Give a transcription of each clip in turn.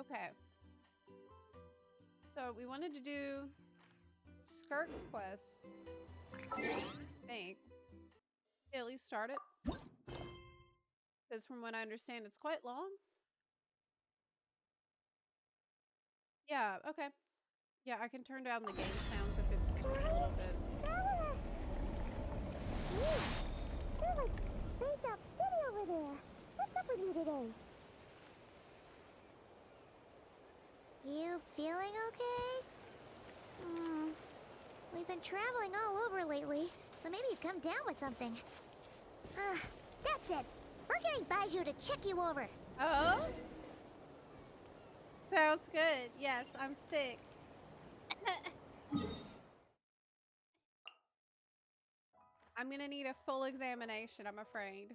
Okay. So we wanted to do Skirk quest. I think. At least start it. Because from what I understand, it's quite long. Yeah, okay. Yeah, I can turn down the game sounds if it's just a little bit. There's a kitty over there. What's up with you today? You feeling okay? We've been traveling all over lately, so maybe you've come down with something. That's it. We're getting Baizhu to check you over. Oh? Sounds good. Yes, I'm sick. I'm gonna need a full examination, I'm afraid.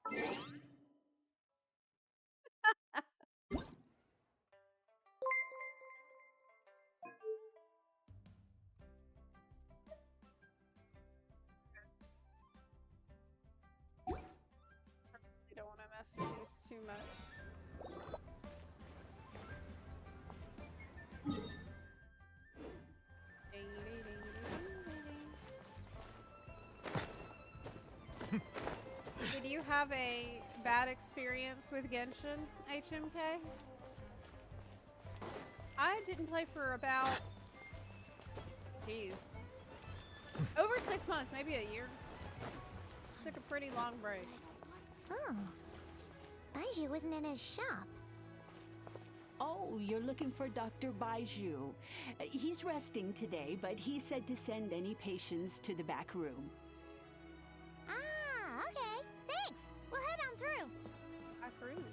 I don't want to mess with these too much. Did you have a bad experience with Genshin, HMK? I didn't play for about, geez, over 6 months, maybe a year. Took a pretty long break. Oh. Baizhu isn't in his shop. Oh, you're looking for Dr. Baizhu. He's resting today, but he said to send any patients to the back room. Ah, okay. Thanks. We'll head on through. Back room.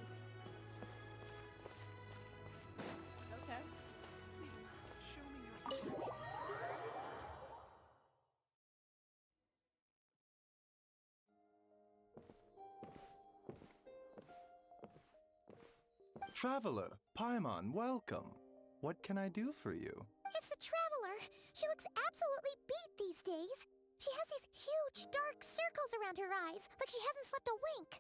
Okay. Show me your prescription. Traveler, Paimon, welcome. What can I do for you? It's the Traveler. She looks absolutely beat these days. She has these huge dark circles around her eyes, like she hasn't slept a wink.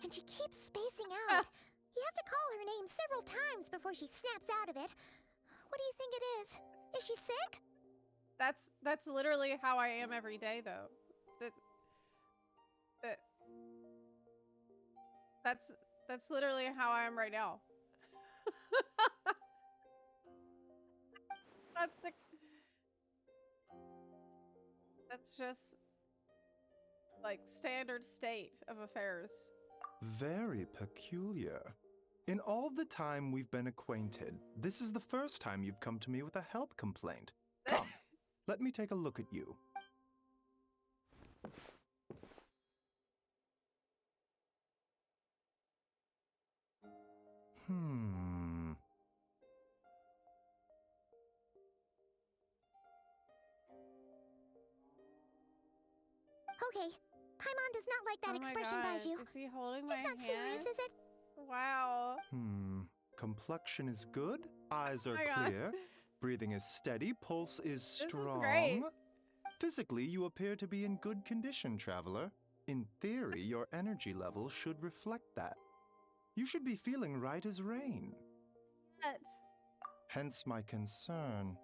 And she keeps spacing out. You have to call her name several times before she snaps out of it. What do you think it is? Is she sick? That's literally how I am every day, though. That's literally how I am right now. That's just like standard state of affairs. Very peculiar. In all the time we've been acquainted, this is the first time you've come to me with a health complaint. Come, let me take a look at you. Okay. Paimon does not like that Oh my expression, God. Baizhu. Is he holding my It's not hand? serious, is it? Wow. Complexion is good, eyes are my God. clear, breathing is steady, pulse is This is strong. great. Physically, you appear to be in good condition, traveler. In theory, your energy level should reflect that. You should be feeling right as rain. What? Hence my concern.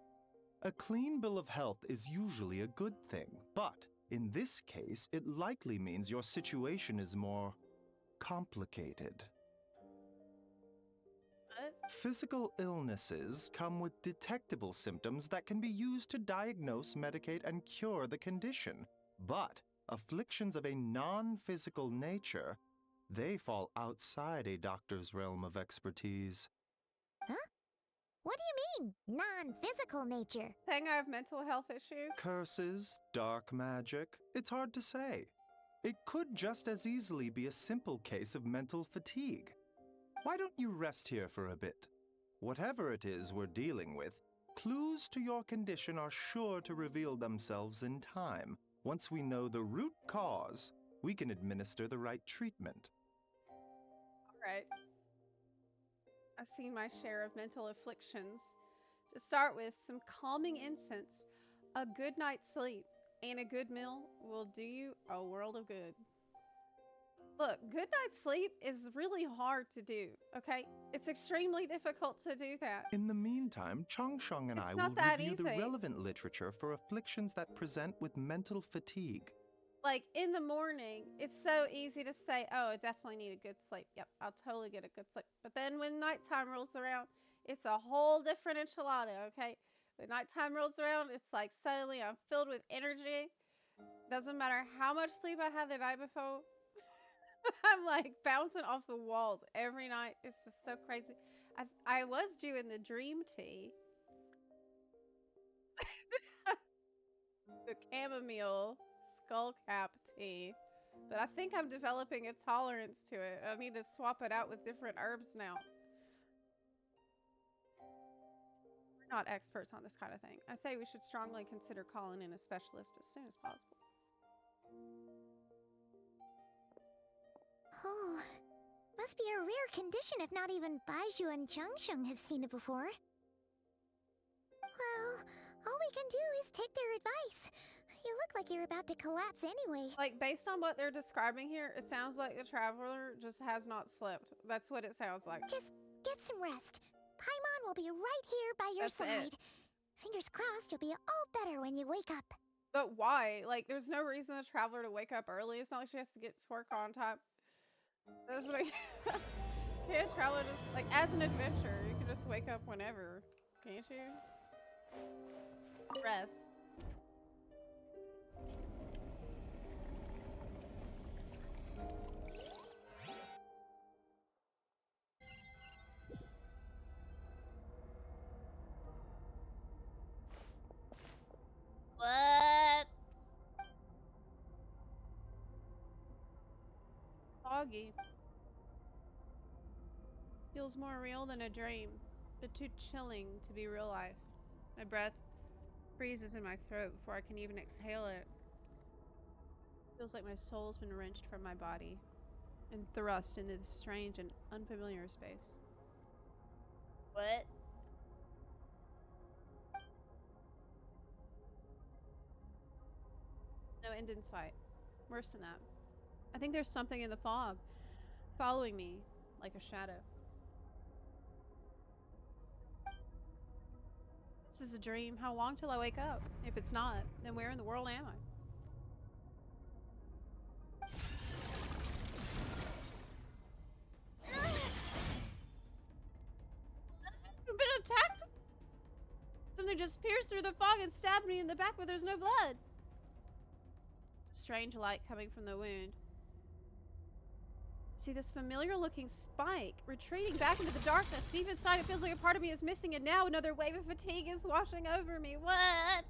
A clean bill of health is usually a good thing, but in this case, it likely means your situation is more complicated. What? Physical illnesses come with detectable symptoms that can be used to diagnose, medicate, and cure the condition. But afflictions of a non-physical nature, they fall outside a doctor's realm of expertise. Huh? What do you mean, non-physical nature? Saying I have mental health issues? Curses, dark magic, it's hard to say. It could just as easily be a simple case of mental fatigue. Why don't you rest here for a bit? Whatever it is we're dealing with, clues to your condition are sure to reveal themselves in time. Once we know the root cause, we can administer the right treatment. All right. I've seen my share of mental afflictions. To start with, some calming incense, a good night's sleep, and a good meal will do you a world of good. Look, good night's sleep is really hard to do, okay? It's extremely difficult to do that. In the meantime, Changsheng and It's I not will that review the easy. relevant literature for afflictions that present with mental fatigue. Like, in the morning, it's so easy to say, oh, I definitely need a good sleep. Yep, I'll totally get a good sleep. But then when nighttime rolls around, it's a whole different enchilada, okay? When nighttime rolls around, it's like suddenly I'm filled with energy. Doesn't matter how much sleep I had the night before. I'm like bouncing off the walls every night. It's just so crazy. I was doing the dream tea. The chamomile skullcap tea. But I think I'm developing a tolerance to it. I need to swap it out with different herbs now. We're not experts on this kind of thing. I say we should strongly consider calling in a specialist as soon as possible. Oh, must be a rare condition if not even Baizhu and Changsheng have seen it before. Well, all we can do is take their advice. You look like you're about to collapse anyway. Like, based on what they're describing here, it sounds like the traveler just has not slept. That's what it sounds like. Just get some rest. Paimon will be right here by your That's it. side. Fingers crossed you'll be all better when you wake up. But why? Like, there's no reason the traveler to wake up early. It's not like she has to get to work on time. That's like, can't traveler just, like, as an adventure, you can just wake up whenever, can't you? Rest. What? Foggy. This feels more real than a dream, but too chilling to be real life. My breath freezes in my throat before I can even exhale it. Feels like my soul's been wrenched from my body and thrust into this strange and unfamiliar space. What? There's no end in sight. Worse than that. I think there's something in the fog, following me like a shadow. This is a dream. How long till I wake up? If it's not, then where in the world am I? I've been attacked? Something just pierced through the fog and stabbed me in the back, but there's no blood. It's a strange light coming from the wound. See this familiar looking spike retreating back into the darkness. Deep inside, it feels like a part of me is missing, and now another wave of fatigue is washing over me. What?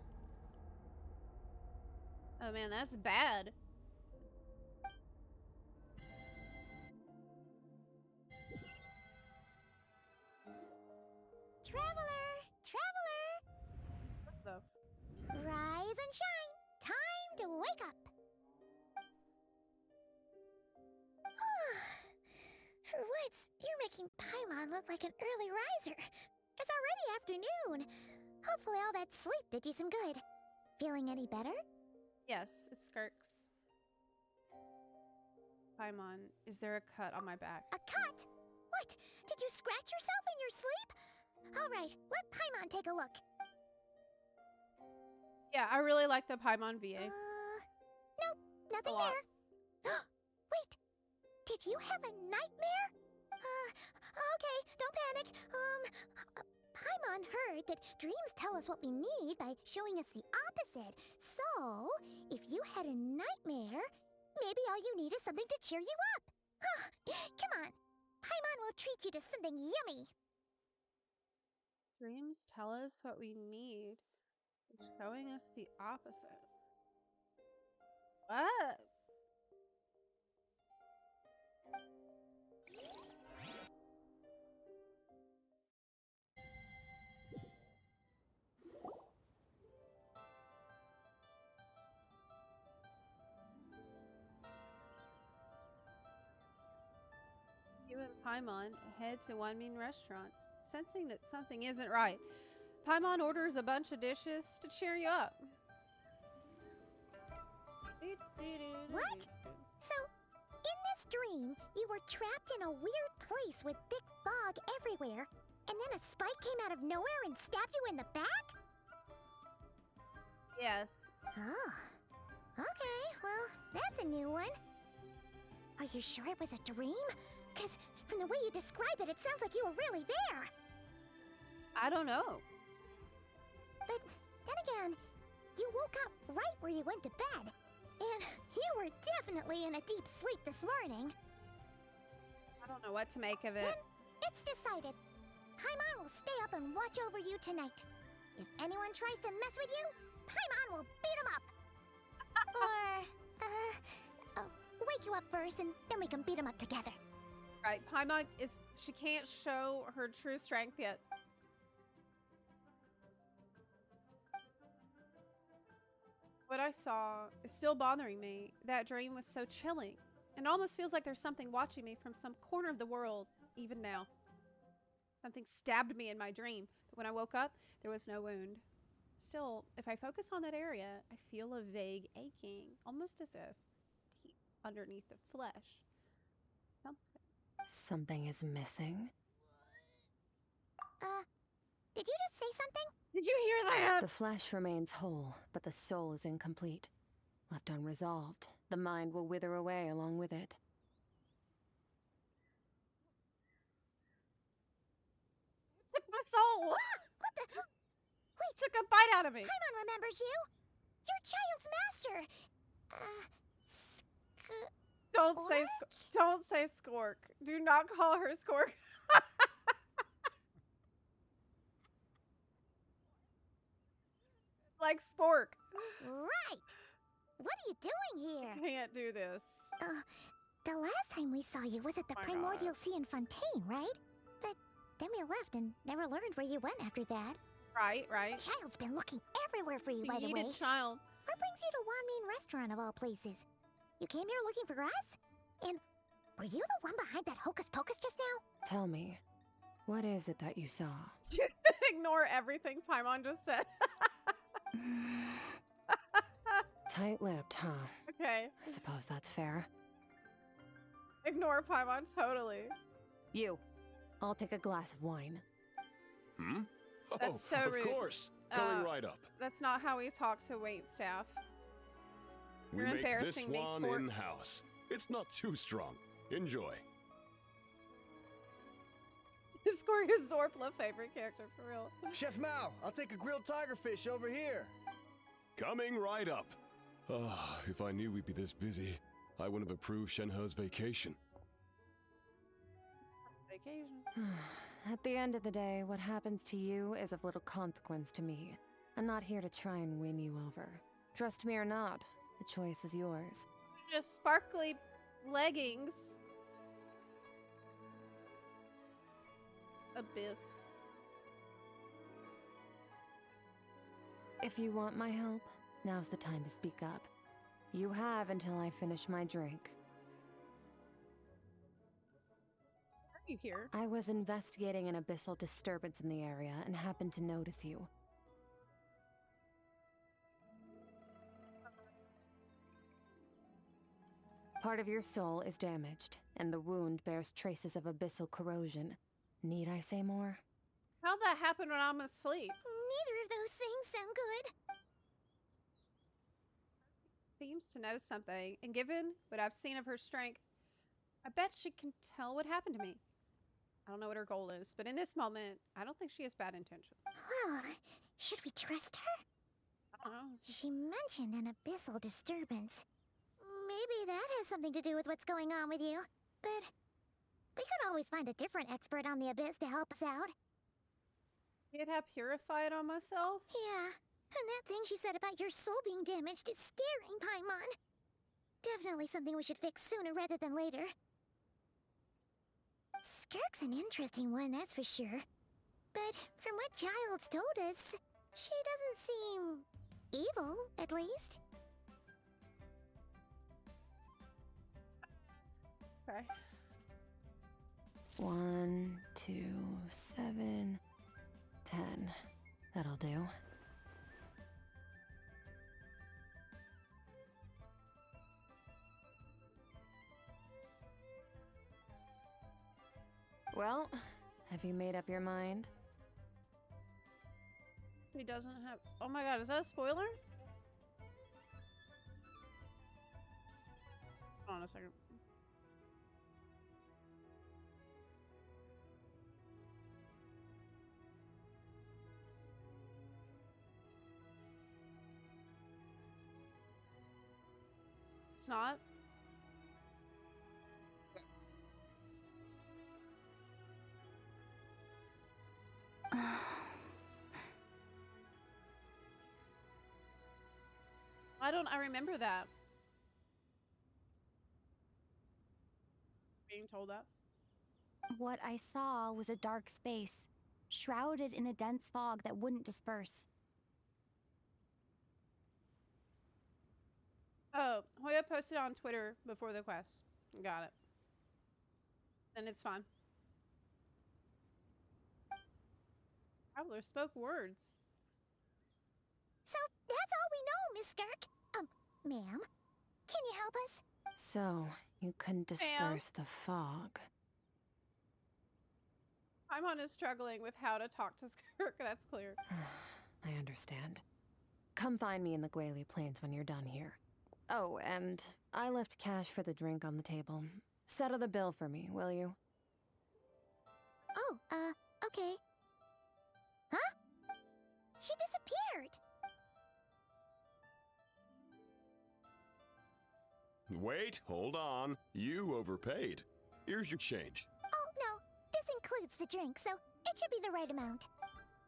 Oh man, that's bad. Traveler! Traveler! What the? Rise and shine! Time to wake up! For once, you're making Paimon look like an early riser. It's already afternoon. Hopefully all that sleep did you some good. Feeling any better? Yes, it's Skirk's. Paimon, is there a cut on my back? A cut? What? Did you scratch yourself in your sleep? All right, let Paimon take a look. Yeah, I really like the Paimon VA. Nope, nothing lot. there. Wait, did you have a nightmare? Okay, don't panic. Paimon heard that dreams tell us what we need by showing us the opposite. So, if you had a nightmare, maybe all you need is something to cheer you up. Come on, Paimon will treat you to something yummy. Dreams tell us what we need, showing us the opposite. What? You and Paimon head to One Mean restaurant, sensing that something isn't right. Paimon orders a bunch of dishes to cheer you up. What? So, in this dream, you were trapped in a weird place with thick fog everywhere, and then a spike came out of nowhere and stabbed you in the back? Yes. Oh. Okay, well, that's a new one. Are you sure it was a dream? Because from the way you describe it, it sounds like you were really there. I don't know. But then again, you woke up right where you went to bed. And you were definitely in a deep sleep this morning. I don't know what to make of it. Then it's decided. Paimon will stay up and watch over you tonight. If anyone tries to mess with you, Paimon will beat him up. Or, wake you up first and then we can beat him up together. Right, Paimon she can't show her true strength yet. What I saw is still bothering me. That dream was so chilling. It almost feels like there's something watching me from some corner of the world, even now. Something stabbed me in my dream, but when I woke up, there was no wound. Still, if I focus on that area, I feel a vague aching, almost as if deep underneath the flesh. Something is missing. Did you just say something? Did you hear that? The flesh remains whole, but the soul is incomplete. Left unresolved, the mind will wither away along with it. Took my soul! What the? Wait, Took a bite out of me! Paimon remembers you. Your child's master. Don't say Skirk. Do not call her Skirk. Like spork. Right. What are you doing here? Can't do this. The last time we saw you was at the My Primordial God. Sea in Fontaine, right? But then we left and never learned where you went after that. Right. Child's been looking everywhere for you, by the way. Needed child. What brings you to Wanmin Restaurant of all places? You came here looking for us? And were you the one behind that hocus pocus just now? Tell me, what is it that you saw? Ignore everything Paimon just said. Tight-lipped, huh? Okay. I suppose that's fair. Ignore Paimon totally. You. I'll take a glass of wine. Hmm? Oh, That's so of rude. course. Coming right up. That's not how we talk to waitstaff. We You're make this embarrassing me, one sport. in-house. It's not too strong. Enjoy. Skirk is Zepla favorite character for real. Chef Mao, I'll take a grilled tigerfish over here. Coming right up. Ah, if I knew we'd be this busy, I wouldn't have approved Shenhe's vacation. Vacation. At the end of the day, what happens to you is of little consequence to me. I'm not here to try and win you over. Trust me or not, the choice is yours. Just sparkly leggings. Abyss. If you want my help, now's the time to speak up. You have until I finish my drink. Are you here? I was investigating an abyssal disturbance in the area and happened to notice you. Part of your soul is damaged, and the wound bears traces of abyssal corrosion. Need I say more? How'd that happen when I'm asleep? Neither of those things sound good. Seems to know something, and given what I've seen of her strength, I bet she can tell what happened to me. I don't know what her goal is, but in this moment, I don't think she has bad intentions. Well, should we trust her? I don't know. She mentioned an abyssal disturbance. Maybe that has something to do with what's going on with you. But we could always find a different expert on the abyss to help us out. Can't have purified on myself? Yeah, and that thing she said about your soul being damaged is scaring, Paimon. Definitely something we should fix sooner rather than later. Skirk's an interesting one, that's for sure. But from what Child's told us, she doesn't seem evil, at least. Okay. 1, 2, 7, 10. That'll do. Well, have you made up your mind? He doesn't have. Oh my god, is that a spoiler? Hold on a second. It's not. Why don't I remember that? Being told that. What I saw was a dark space, shrouded in a dense fog that wouldn't disperse. Oh, Hoya posted on Twitter before the quest. Got it. Then it's fine. Traveler spoke words. So, that's all we know, Miss Skirk. Ma'am, can you help us? So, you couldn't disperse the fog. Paimon is struggling with how to talk to Skirk, that's clear. I understand. Come find me in the Gwali Plains when you're done here. Oh, and I left cash for the drink on the table. Settle the bill for me, will you? Oh, okay. Huh? She disappeared! Wait, hold on. You overpaid. Here's your change. Oh, no. This includes the drink, so it should be the right amount.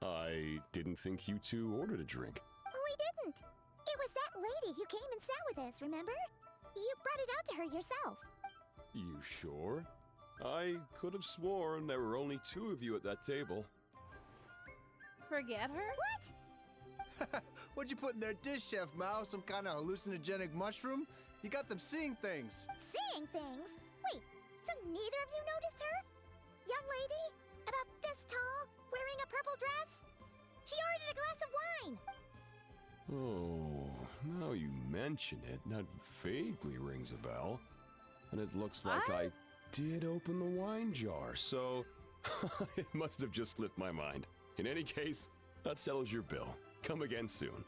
I didn't think you two ordered a drink. We didn't. It was that lady who came and sat with us, remember? You brought it out to her yourself. You sure? I could have sworn there were only 2 of you at that table. Forget her? What? What'd you put in their dish, Chef Mao? Some kind of hallucinogenic mushroom? You got them seeing things. Seeing things? Wait, so neither of you noticed her? Young lady? About this tall, wearing a purple dress? She ordered a glass of wine. Oh, now you mention it, that vaguely rings a bell. And it looks like I did open the wine jar, so it must have just slipped my mind. In any case, that settles your bill. Come again soon.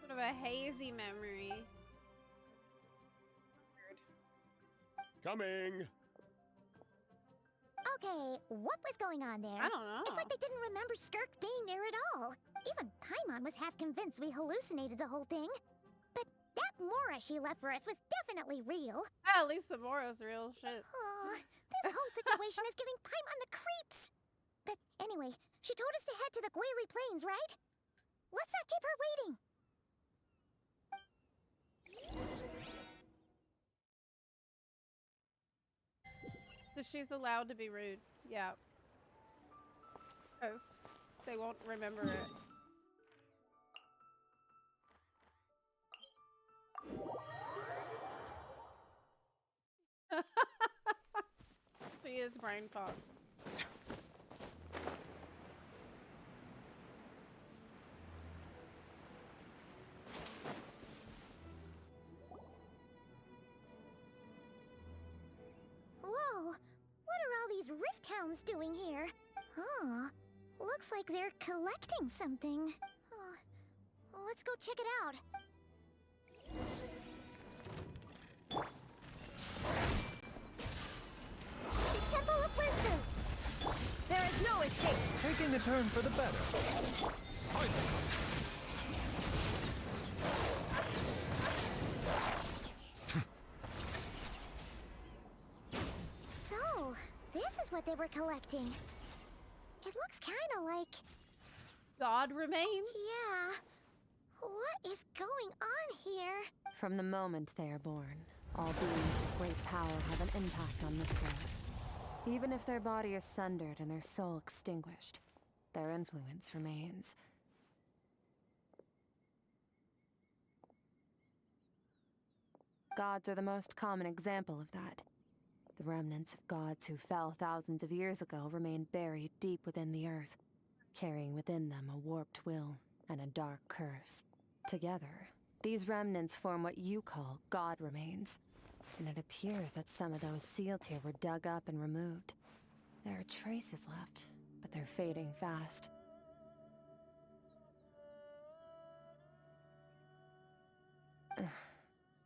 Sort of a hazy memory. Weird. Coming! Okay, what was going on there? I don't know. It's like they didn't remember Skirk being there at all. Even Paimon was half convinced we hallucinated the whole thing. But that Mora she left for us was definitely real. At least the Moro's real shit. Oh, this whole situation is giving Paimon the creeps. But anyway, she told us to head to the Gwali Plains, right? Let's not keep her waiting. So she's allowed to be rude. Yeah. Because they won't remember it. She is brain fog. Whoa, what are all these rift hounds doing here? Huh, looks like they're collecting something. Let's go check it out. The Temple of Wisdom! There is no escape! Taking a turn for the better. Silence! So, this is what they were collecting. It looks kinda like... God remains? Yeah. What is going on here? From the moment they are born, all beings with great power have an impact on this world. Even if their body is sundered and their soul extinguished, their influence remains. Gods are the most common example of that. The remnants of gods who fell thousands of years ago remain buried deep within the earth, carrying within them a warped will and a dark curse. Together, these remnants form what you call God remains, and it appears that some of those sealed here were dug up and removed. There are traces left, but they're fading fast.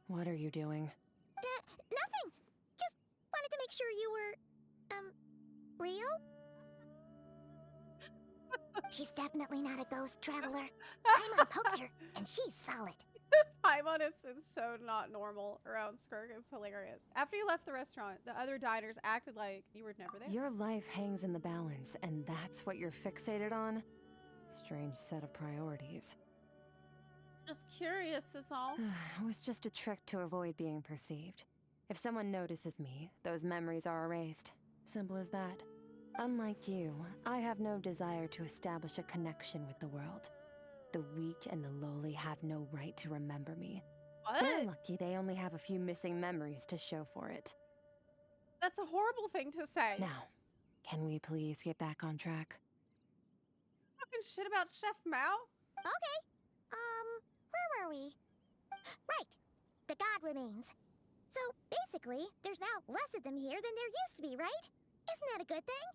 What are you doing? Nothing. Just wanted to make sure you were, real? She's definitely not a ghost traveler. Paimon poked her, and she's solid. Paimon has been so not normal around Skirk. It's hilarious. After you left the restaurant, the other diners acted like you were never there. Your life hangs in the balance, and that's what you're fixated on? Strange set of priorities. Just curious is all. It was just a trick to avoid being perceived. If someone notices me, those memories are erased. Simple as that. Unlike you, I have no desire to establish a connection with the world. The weak and the lowly have no right to remember me. What? They're lucky they only have a few missing memories to show for it. That's a horrible thing to say. Now, can we please get back on track? Talking shit about Chef Mao? Okay. Where were we? Right. The god remains. So, basically, there's now less of them here than there used to be, right? Isn't that a good thing?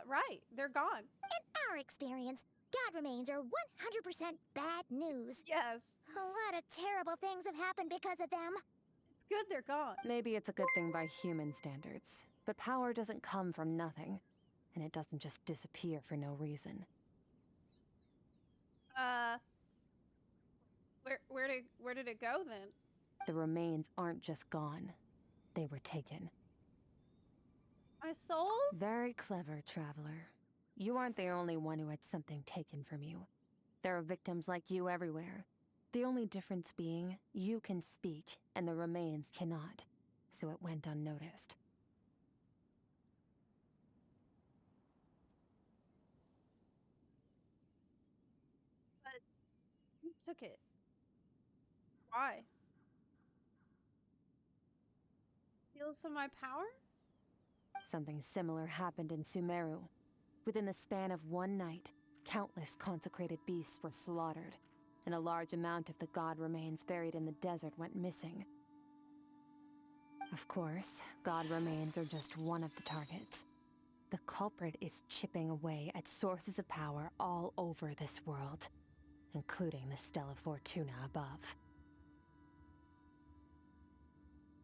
Right. They're gone. In our experience, god remains are 100% bad news. Yes. A lot of terrible things have happened because of them. It's good they're gone. Maybe it's a good thing by human standards, but power doesn't come from nothing, and it doesn't just disappear for no reason. Where did it go then? The remains aren't just gone. They were taken. My soul? Very clever, traveler. You aren't the only one who had something taken from you. There are victims like you everywhere. The only difference being, you can speak, and the remains cannot. So it went unnoticed. But who took it? Why? Steal some of my power? Something similar happened in Sumeru. Within the span of one night, countless consecrated beasts were slaughtered, and a large amount of the god remains buried in the desert went missing. Of course, god remains are just one of the targets. The culprit is chipping away at sources of power all over this world, including the Stella Fortuna above.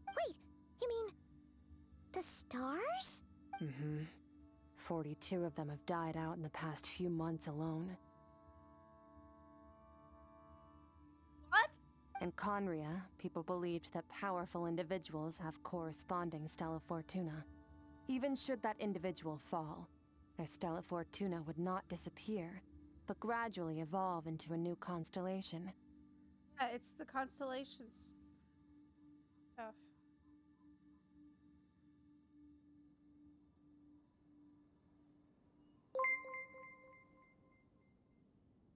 Wait, you mean the stars? Mm-hmm. 42 of them have died out in the past few months alone. What? In Conria, people believed that powerful individuals have corresponding Stella Fortuna. Even should that individual fall, their Stella Fortuna would not disappear, but gradually evolve into a new constellation. Yeah, it's the constellations stuff.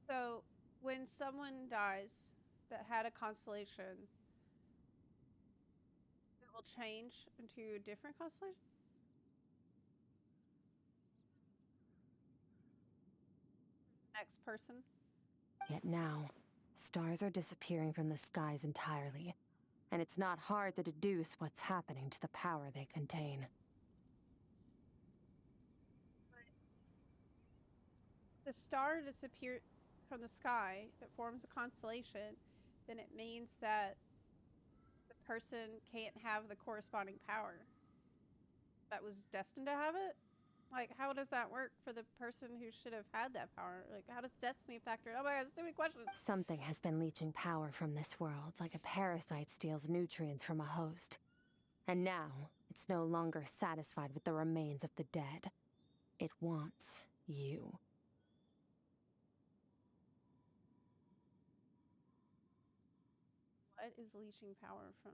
So, when someone dies that had a constellation, it will change into a different constellation? Next person? Yet now, stars are disappearing from the skies entirely, and it's not hard to deduce what's happening to the power they contain. The star disappeared from the sky that forms a constellation, then it means that the person can't have the corresponding power that was destined to have it. Like, how does that work for the person who should have had that power? Like, how does destiny factor in? Oh my god, so many questions. Something has been leeching power from this world, like a parasite steals nutrients from a host. And now, it's no longer satisfied with the remains of the dead. It wants you. What is leeching power from?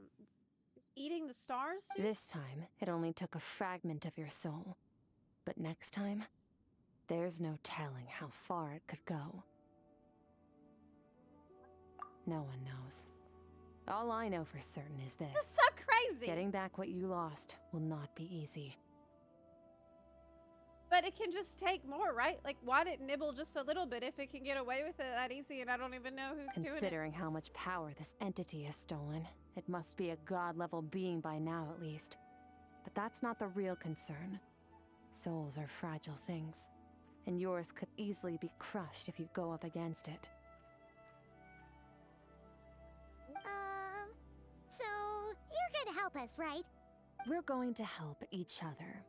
Is eating the stars? This time, it only took a fragment of your soul. But next time, there's no telling how far it could go. No one knows. All I know for certain is this. That's so crazy! Getting back what you lost will not be easy. But it can just take more, right? Like, why didn't nibble just a little bit if it can get away with it that easy and I don't even know who's doing it? Considering how much power this entity has stolen, it must be a god-level being by now at least. But But that's not the real concern. Souls are fragile things, and yours could easily be crushed if you go up against it. So you're gonna help us, right? We're going to help each other.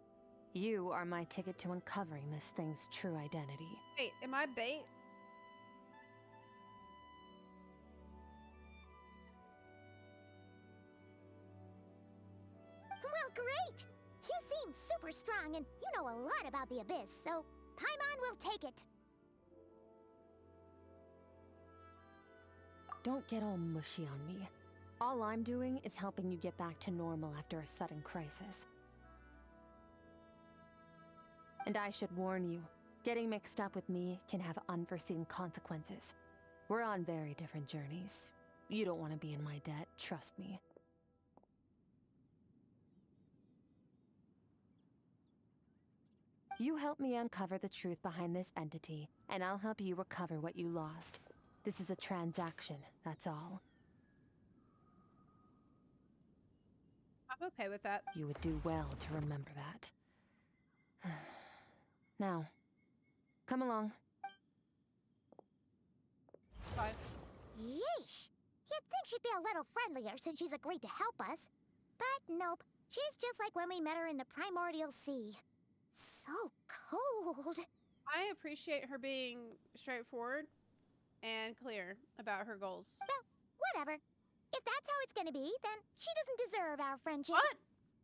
You are my ticket to uncovering this thing's true identity. Wait, am I bait? Well, great! You seem super strong and you know a lot about the Abyss, so Paimon will take it. Don't get all mushy on me. All I'm doing is helping you get back to normal after a sudden crisis. And I should warn you, getting mixed up with me can have unforeseen consequences. We're on very different journeys. You don't want to be in my debt, trust me. You help me uncover the truth behind this entity, and I'll help you recover what you lost. This is a transaction, that's all. I'm okay with that. You would do well to remember that. Now, come along. Fine. Yeesh! You'd think she'd be a little friendlier since she's agreed to help us. But nope, she's just like when we met her in the primordial sea. So cold. I appreciate her being straightforward and clear about her goals. Well, whatever. If that's how it's gonna be, then she doesn't deserve our friendship. What?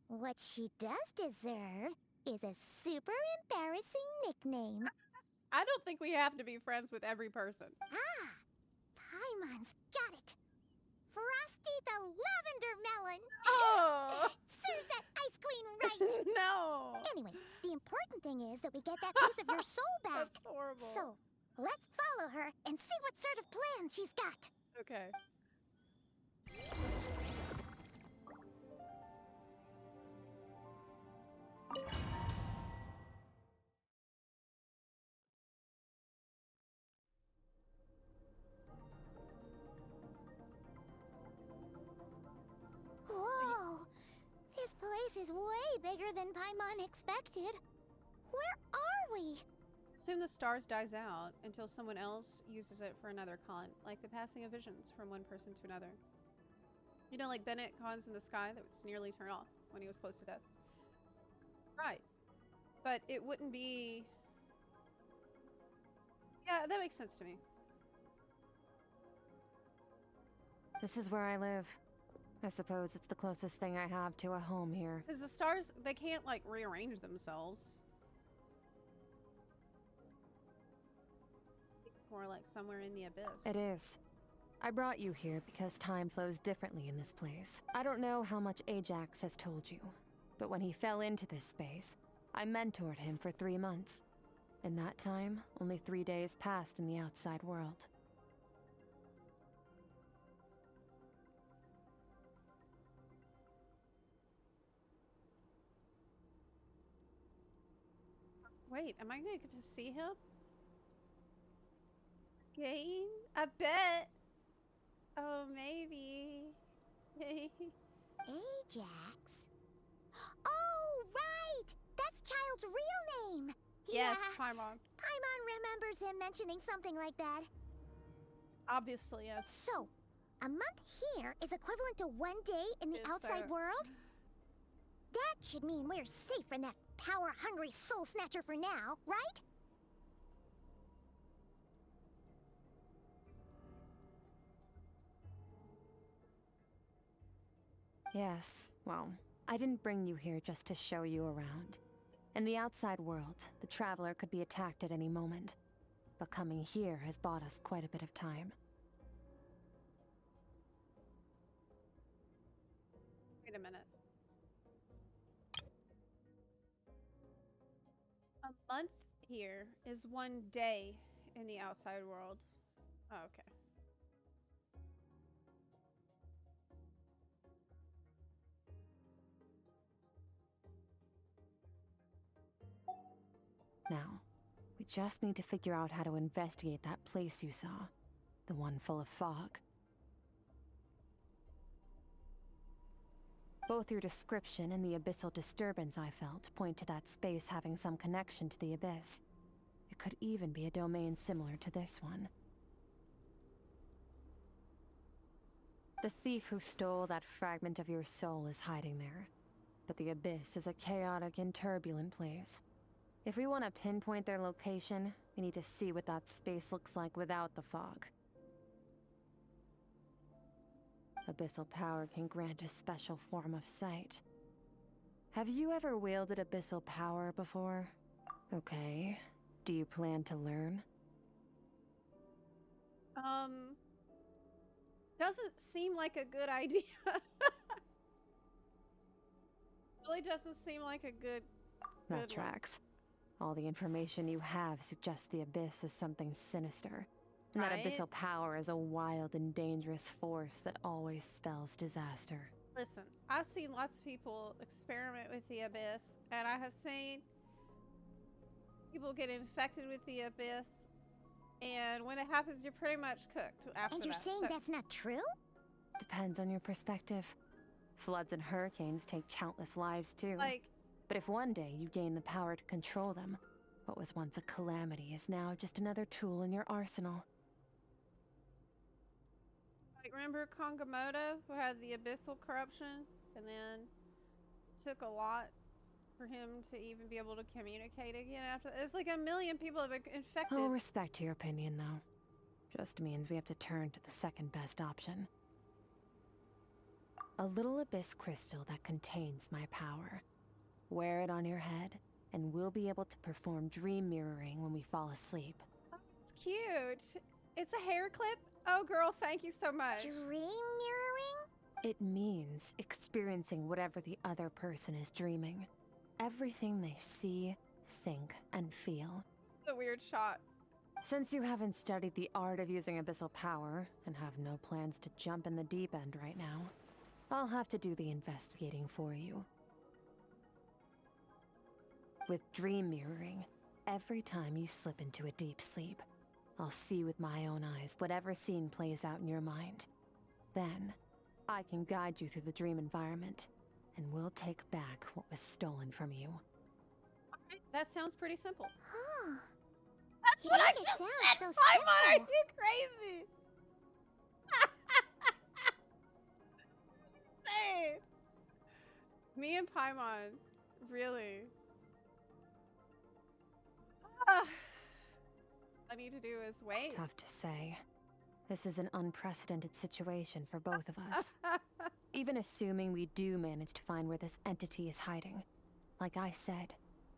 What she does deserve is a super embarrassing nickname. I don't think we have to be friends with every person. Ah, Paimon's got it. Frosty the Lavender Melon. Oh! Serves that ice queen right. No! Anyway, the important thing is that we get that piece of your soul back. That's horrible. So, let's follow her and see what sort of plan she's got. Okay. Whoa! This place is way bigger than Paimon expected. Where are we? Soon the stars dies out until someone else uses it for another con, like the passing of visions from one person to another. You know, like Bennett cons in the sky that was nearly turned off when he was close to death. Right. But it wouldn't be... Yeah, that makes sense to me. This is where I live. I suppose it's the closest thing I have to a home here. Because the stars, they can't, like, rearrange themselves. It's more like somewhere in the abyss. It is. I brought you here because time flows differently in this place. I don't know how much Ajax has told you, but when he fell into this space, I mentored him for 3 months. In that time, only 3 days passed in the outside world. Wait, am I gonna get to see him? Again? I bet. Oh, maybe. Ajax? Oh, right! That's Child's real name! Yes, Yeah, Paimon. Paimon remembers him mentioning something like that. Obviously, yes. So, a month here is equivalent to 1 day in the It's outside world? That should mean we're safe from that power-hungry soul snatcher for now, right? Yes, well, I didn't bring you here just to show you around. In the outside world, the Traveler could be attacked at any moment. But coming here has bought us quite a bit of time. Wait a minute. A month here is 1 day in the outside world. Oh, okay. Now, we just need to figure out how to investigate that place you saw. The one full of fog. Both your description and the abyssal disturbance I felt point to that space having some connection to the abyss. It could even be a domain similar to this one. The thief who stole that fragment of your soul is hiding there. But the abyss is a chaotic and turbulent place. If we want to pinpoint their location, we need to see what that space looks like without the fog. Abyssal power can grant a special form of sight. Have you ever wielded abyssal power before? Okay. Do you plan to learn? Doesn't seem like a good idea. Really doesn't seem like a good That one. tracks. All the information you have suggests the abyss is something sinister. And that Right? abyssal power is a wild and dangerous force that always spells disaster. Listen, I've seen lots of people experiment with the abyss, and I have seen people get infected with the abyss, and when it happens, you're pretty much cooked after And you're that. saying So- that's not true? Depends on your perspective. Floods and hurricanes take countless lives too. like, But if one day you gain the power to control them, what was once a calamity is now just another tool in your arsenal. remember Kongamoto, who had the abyssal corruption, and then took a lot for him to even be able to communicate again after that. There's like a million people have been infected. I'll respect your opinion, though. Just means we have to turn to the second best option. A little abyss crystal that contains my power. Wear it on your head, and we'll be able to perform dream mirroring when we fall asleep. It's cute. It's a hair clip. Oh, girl, thank you so much. Dream mirroring? It means experiencing whatever the other person is dreaming. Everything they see, think, and feel. It's a weird shot. Since you haven't studied the art of using abyssal power, and have no plans to jump in the deep end right now, I'll have to do the investigating for you. With dream mirroring, every time you slip into a deep sleep, I'll see with my own eyes whatever scene plays out in your mind. Then, I can guide you through the dream environment, and we'll take back what was stolen from you. That sounds pretty simple. Huh. That's You what I make it just sound said! so Paimon, are simple. you crazy? Say it. Me and Paimon, really. All I need to do is wait. Tough to say. This is an unprecedented situation for both of us. Even assuming we do manage to find where this entity is hiding. Like I said,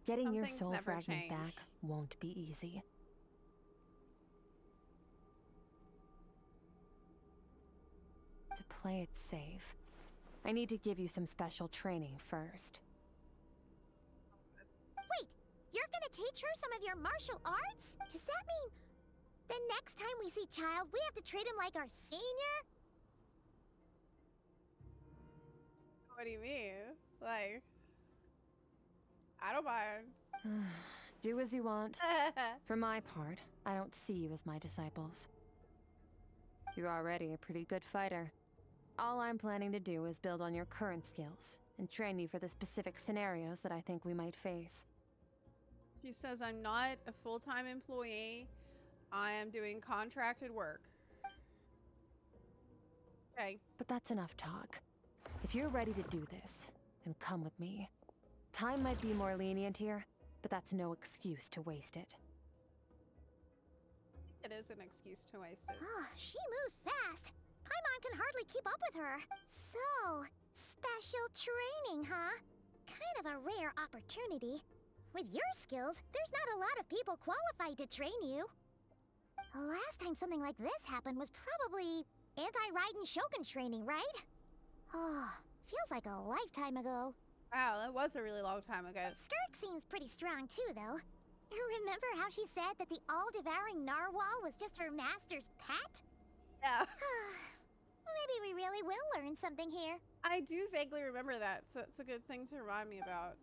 getting Some your things soul never fragment change. back won't be easy. To play it safe, I need to give you some special training first. Wait, you're gonna teach her some of your martial arts? Does that mean the next time we see Child, we have to treat him like our senior? What do you mean? Like, I don't mind. Do as you want. For my part, I don't see you as my disciples. You're already a pretty good fighter. All I'm planning to do is build on your current skills and train you for the specific scenarios that I think we might face. She says I'm not a full-time employee. I am doing contracted work. Okay. But that's enough talk. If you're ready to do this, then come with me. Time might be more lenient here, but that's no excuse to waste it. It is an excuse to waste it. Oh, she moves fast. Paimon can hardly keep up with her. So, special training, huh? Kind of a rare opportunity. With your skills, there's not a lot of people qualified to train you. The last time something like this happened was probably anti-Raiden Shogun training, right? Oh, feels like a lifetime ago. Wow, that was a really long time ago. Skirk seems pretty strong too, though. Remember how she said that the all-devouring narwhal was just her master's pet? Yeah. Maybe we really will learn something here. I do vaguely remember that, so it's a good thing to remind me about.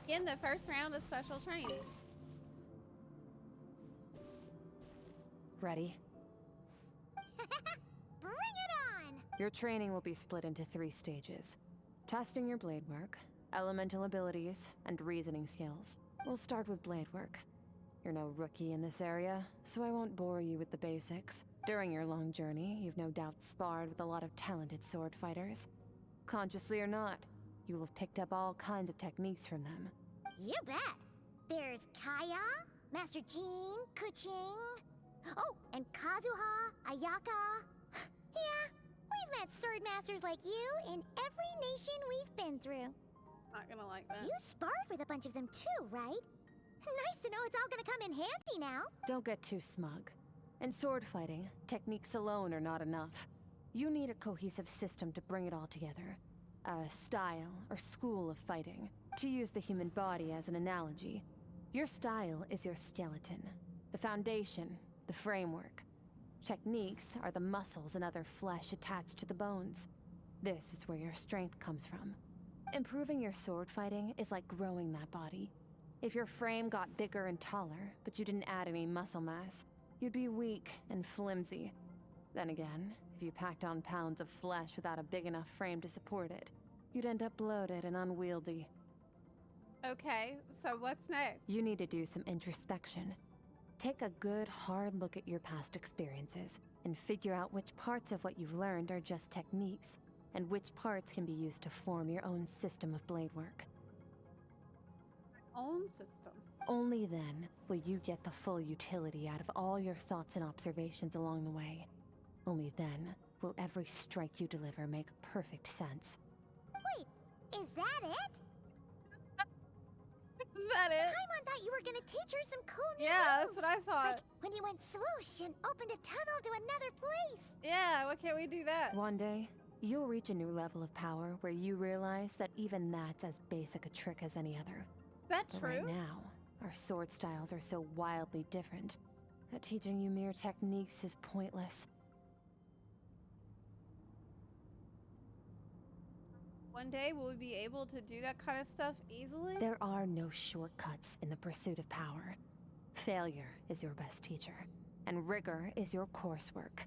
In the first round of special training. Ready? Bring it on! Your training will be split into 3 stages. Testing your blade work, elemental abilities, and reasoning skills. We'll start with blade work. You're no rookie in this area, so I won't bore you with the basics. During your long journey, you've no doubt sparred with a lot of talented sword fighters. Consciously or not, you'll have picked up all kinds of techniques from them. You bet. There's Kaya, Master Jean, Kuching. Oh, and Kazuha, Ayaka. Yeah, we've met sword masters like you in every nation we've been through. Not gonna like that. You sparred with a bunch of them too, right? Nice to know it's all gonna come in handy now. Don't get too smug. In sword fighting, techniques alone are not enough. You need a cohesive system to bring it all together. A style or school of fighting. To use the human body as an analogy, your style is your skeleton, the foundation, the framework. Techniques are the muscles and other flesh attached to the bones. This is where your strength comes from. Improving your sword fighting is like growing that body. If your frame got bigger and taller, but you didn't add any muscle mass, you'd be weak and flimsy. Then again, if you packed on pounds of flesh without a big enough frame to support it, you'd end up bloated and unwieldy. Okay, so what's next? You need to do some introspection. Take a good, hard look at your past experiences and figure out which parts of what you've learned are just techniques, and which parts can be used to form your own system of blade work. Own system. Only then will you get the full utility out of all your thoughts and observations along the way. Only then will every strike you deliver make perfect sense. Wait, is that it? Is that it? Paimon thought you were gonna teach her some cool new Yeah, moves. that's what I thought. Like when you went swoosh and opened a tunnel to another place. Yeah, why can't we do that? One day, you'll reach a new level of power where you realize that even that's as basic a trick as any other. Is that But true? right now, our sword styles are so wildly different that teaching you mere techniques is pointless. One day will we be able to do that kind of stuff easily? There are no shortcuts in the pursuit of power. Failure is your best teacher, and rigor is your coursework.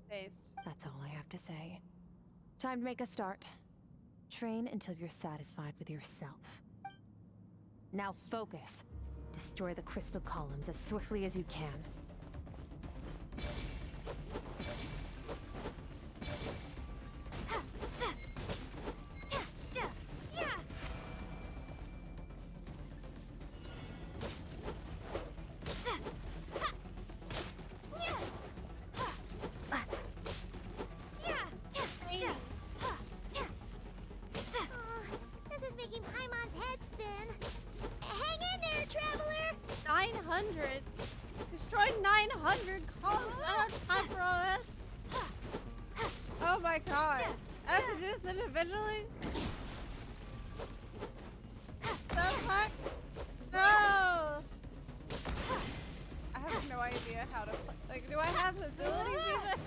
Based. That's all I have to say. Time to make a start. Train until you're satisfied with yourself. Now focus. Destroy the crystal columns as swiftly as you can. This is making Paimon's head spin. Hang in there, traveler! 900? Destroyed 900 columns? I don't have time for all that. Oh my god. I have to do this individually? The fuck? No! I have no idea how to play. Like, do I have the abilities even?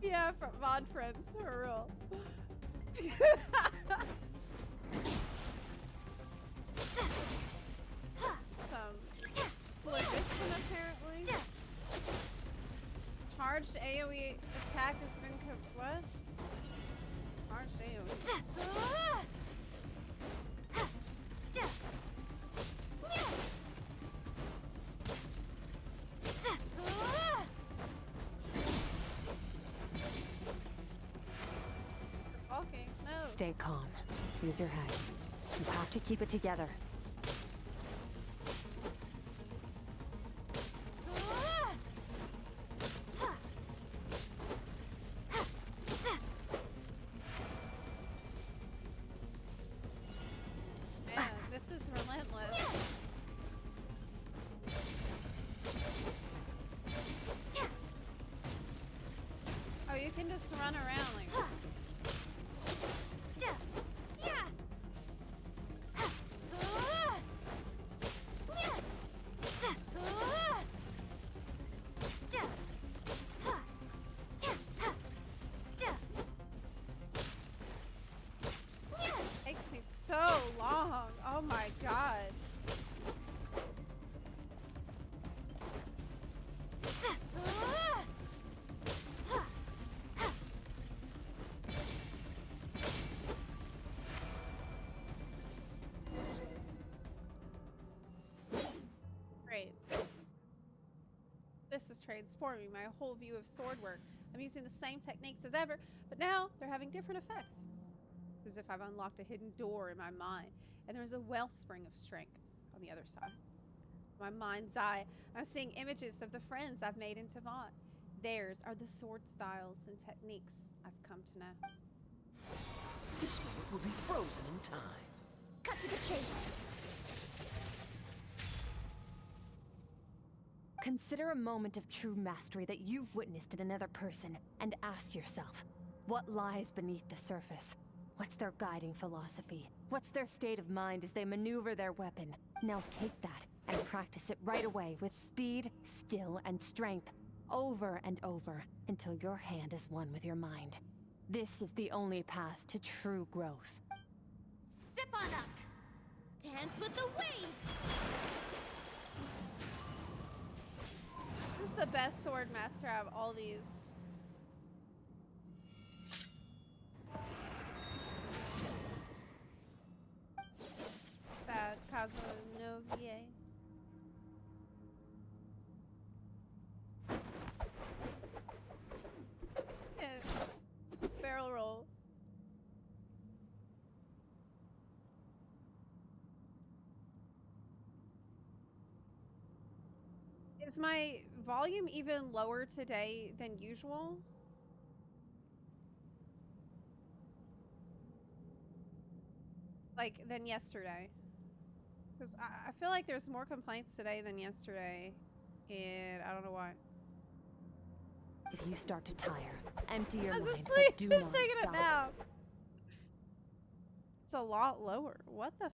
Yeah, from mod friends, for real. Phlogiston, apparently. Charged AoE attack has been what? Charged AoE. Okay, no. Stay calm. Use your head. You have to keep it together. Man, this is relentless. Oh, you can just run around like transforming my whole view of sword work. I'm using the same techniques as ever, but now they're having different effects. It's as if I've unlocked a hidden door in my mind, and there's a wellspring of strength on the other side. My mind's eye, I'm seeing images of the friends I've made in Tavant. Theirs are the sword styles and techniques I've come to know. This moment will be frozen in time. Cut to the chase. Consider a moment of true mastery that you've witnessed in another person, and ask yourself, what lies beneath the surface? What's their guiding philosophy? What's their state of mind as they maneuver their weapon? Now take that and practice it right away with speed, skill, and strength, over and over, until your hand is one with your mind. This is the only path to true growth. Step on up. Dance with the waves. Who's the best sword master out of all these? Bad Casanova. Barrel roll. Is my volume even lower today than usual? Like, than yesterday? Because I feel like there's more complaints today than yesterday, and I don't know why. If you start to tire, empty your I was mind, asleep. but do Just not taking stop. a nap. It's a lot lower. What the?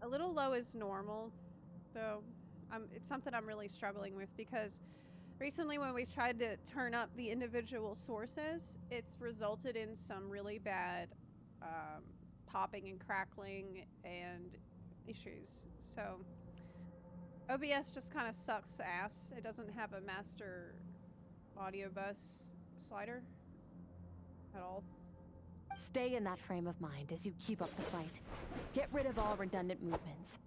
A little low is normal, though. It's something I'm really struggling with because recently when we've tried to turn up the individual sources, it's resulted in some really bad popping and crackling and issues. So OBS just kind of sucks ass. It doesn't have a master audio bus slider at all. Stay in that frame of mind as you keep up the fight. Get rid of all redundant movements.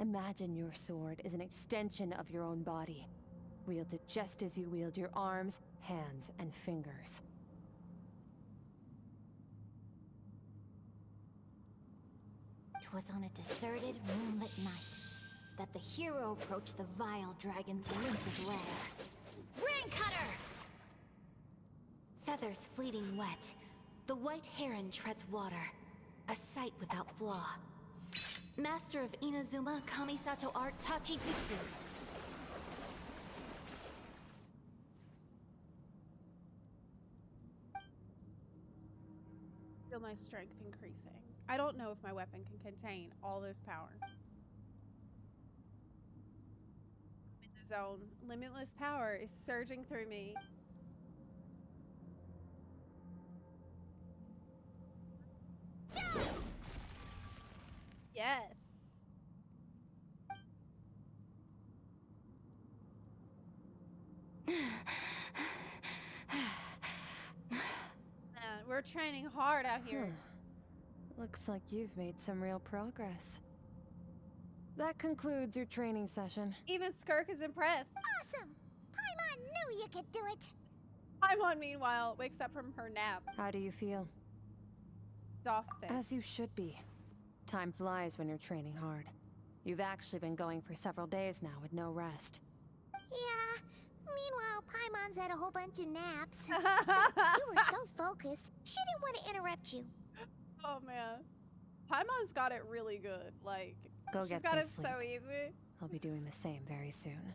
Imagine your sword is an extension of your own body. Wield it just as you wield your arms, hands, and fingers. Twas on a deserted, moonlit night that the hero approached the vile dragon's limpid lair. Ring cutter! Feathers fleeting wet, the white heron treads water, a sight without flaw. Master of Inazuma Kamisato art Tachijutsu. Feel my strength increasing. I don't know if my weapon can contain all this power. I'm in the zone. Limitless power is surging through me. Yes. Man, we're training hard out here. Looks like you've made some real progress. That concludes your training session. Even Skirk is impressed. Awesome! Paimon knew you could do it! Paimon, meanwhile, wakes up from her nap. How do you feel? Exhausted. As you should be. Time flies when you're training hard. You've actually been going for several days now with no rest. Yeah. Meanwhile, Paimon's had a whole bunch of naps. You were so focused, she didn't want to interrupt you. Oh man, Paimon's got it really good. Like, Go she's get got some it sleep. so easy. I'll be doing the same very soon.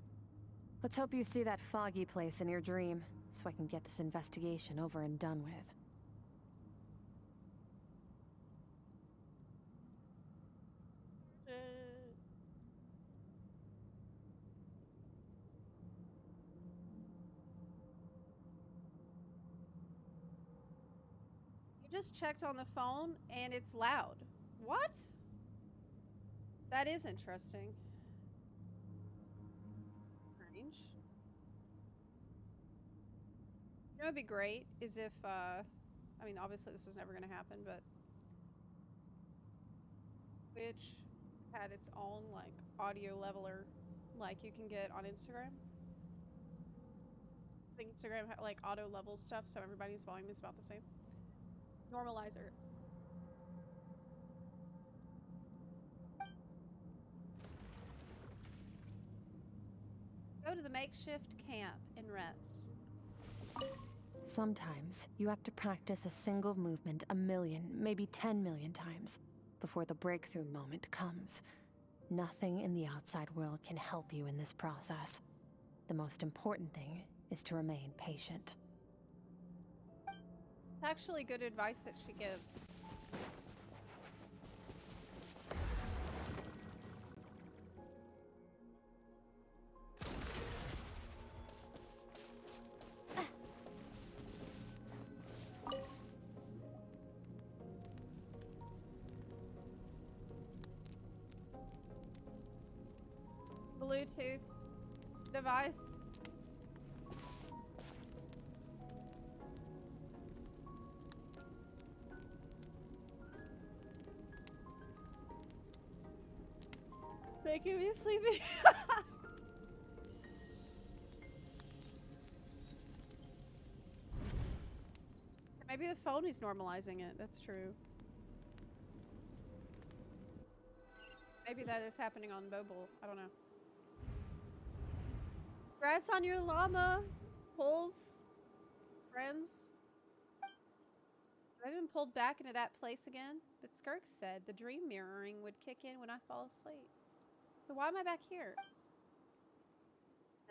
Let's hope you see that foggy place in your dream, so I can get this investigation over and done with. You just checked on the phone and it's loud. What? That is interesting. Strange. What would be great is if, I mean, obviously this is never going to happen, but Twitch had its own, like, audio leveler, like you can get on Instagram. I think Instagram had, like, auto level stuff, so everybody's volume is about the same. Normalizer. Go to the makeshift camp and rest. Sometimes you have to practice a single movement 1,000,000, maybe 10,000,000 times before the breakthrough moment comes. Nothing in the outside world can help you in this process. The most important thing is to remain patient. It's actually good advice that she gives. Bluetooth device. Making me sleepy. Maybe the phone is normalizing it. That's true. Maybe that is happening on mobile. I don't know. Congrats on your llama, Pulls, friends. I've been pulled back into that place again, but Skirk said the dream mirroring would kick in when I fall asleep. So why am I back here?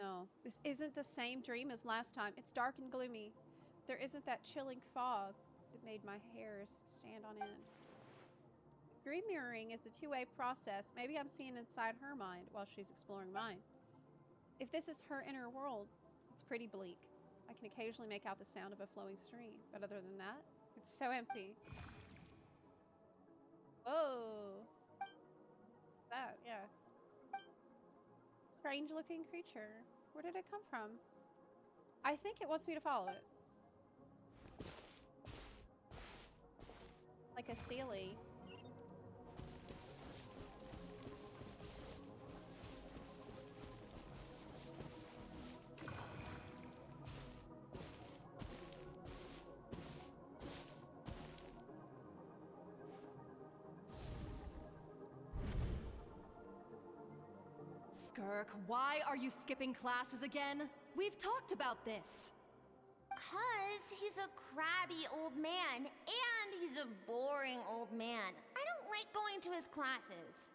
No, this isn't the same dream as last time. It's dark and gloomy. There isn't that chilling fog that made my hairs stand on end. Dream mirroring is a two-way process. Maybe I'm seeing inside her mind while she's exploring mine. If this is her inner world, it's pretty bleak. I can occasionally make out the sound of a flowing stream, but other than that, it's so empty. Whoa. That, yeah. Strange looking creature. Where did it come from? I think it wants me to follow it. Like a Sealy. Skirk, why are you skipping classes again? We've talked about this. 'Cause he's a crabby old man, and he's a boring old man. I don't like going to his classes.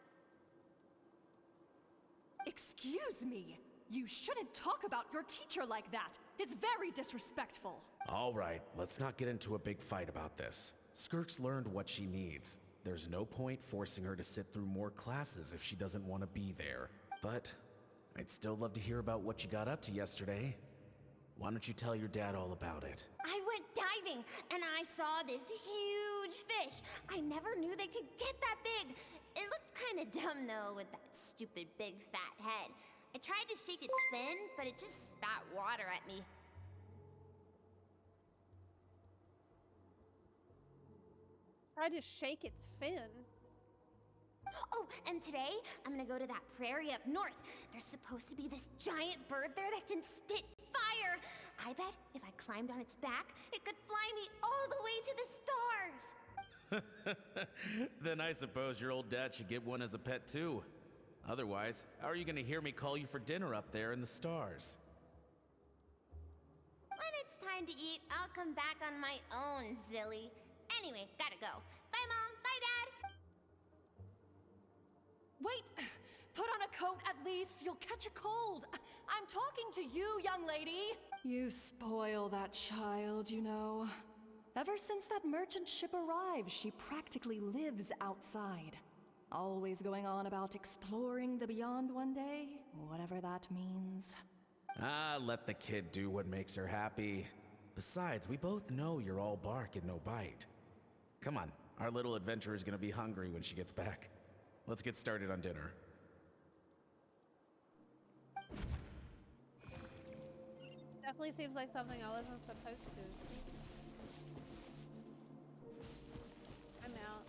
Excuse me. You shouldn't talk about your teacher like that. It's very disrespectful. All right, let's not get into a big fight about this. Skirk's learned what she needs. There's no point forcing her to sit through more classes if she doesn't want to be there. But I'd still love to hear about what you got up to yesterday. Why don't you tell your dad all about it? I went diving, and I saw this huge fish. I never knew they could get that big. It looked kind of dumb, though, with that stupid big fat head. I tried to shake its fin, but it just spat water at me. Tried to shake its fin. Oh, and today, I'm gonna go to that prairie up north. There's supposed to be this giant bird there that can spit fire. I bet if I climbed on its back, it could fly me all the way to the stars. Then I suppose your old dad should get one as a pet too. Otherwise, how are you gonna hear me call you for dinner up there in the stars? When it's time to eat, I'll come back on my own, Zilly. Anyway, gotta go. Bye, Mom. Bye, Dad. Wait! Put on a coat at least. You'll catch a cold. I'm talking to you, young lady. You spoil that child, you know. Ever since that merchant ship arrived, she practically lives outside. Always going on about exploring the beyond one day, whatever that means. Ah, let the kid do what makes her happy. Besides, we both know you're all bark and no bite. Come on, our little adventurer is gonna be hungry when she gets back. Let's get started on dinner. Definitely seems like something I wasn't supposed to. I'm out.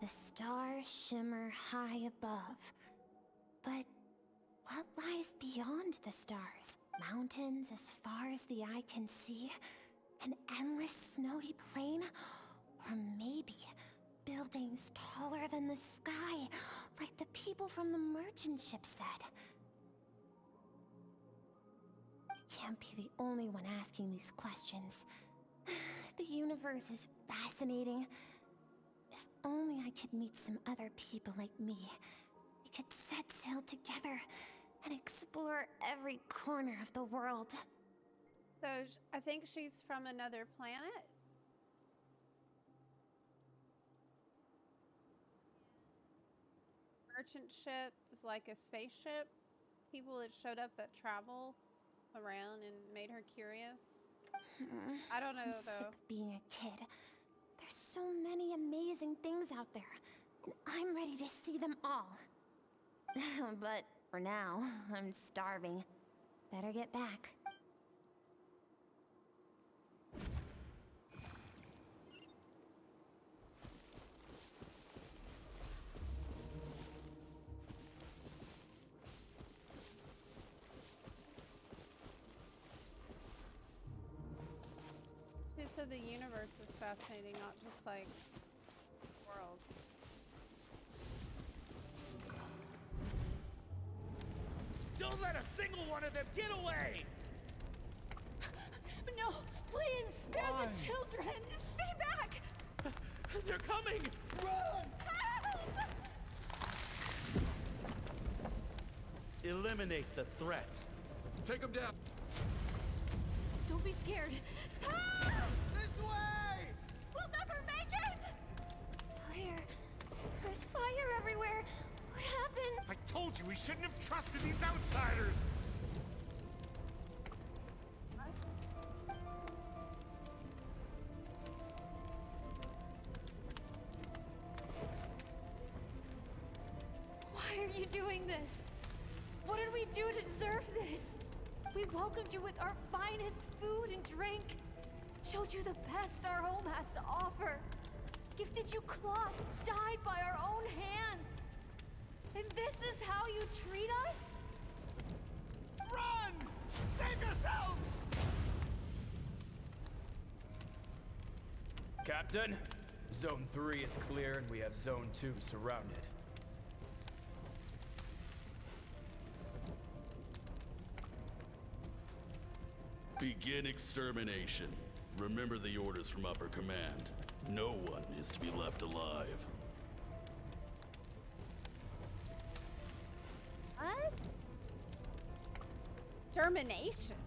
The stars shimmer high above. But what lies beyond the stars? Mountains as far as the eye can see? An endless snowy plain? Or maybe buildings taller than the sky, like the people from the merchant ship said? I can't be the only one asking these questions. The universe is fascinating. If only I could meet some other people like me. We could set sail together and explore every corner of the world. So I think she's from another planet. Merchant ship is like a spaceship. People that showed up that travel around and made her curious. I don't know I'm though. sick of being a kid. There's so many amazing things out there, and I'm ready to see them all. But for now, I'm starving. Better get back. She said the universe is fascinating, not just like the world. Don't let a single one of them get away! No, please, spare the children! Stay back! They're coming! Help! Eliminate the threat. Take him down. Don't be scared. This way! We'll never make it! Fire. There's fire everywhere. What happened? I told you we shouldn't have trusted these outsiders! Why are you doing this? What did we do to deserve this? We welcomed you with our finest food and drink. Showed you the best our home has to offer. Gifted you cloth dyed by our own hands. And this is how you treat us? Run! Save yourselves! Captain, Zone 3 is clear and we have Zone 2 surrounded. Begin extermination. Remember the orders from upper command. No one is to be left alive. What? Termination.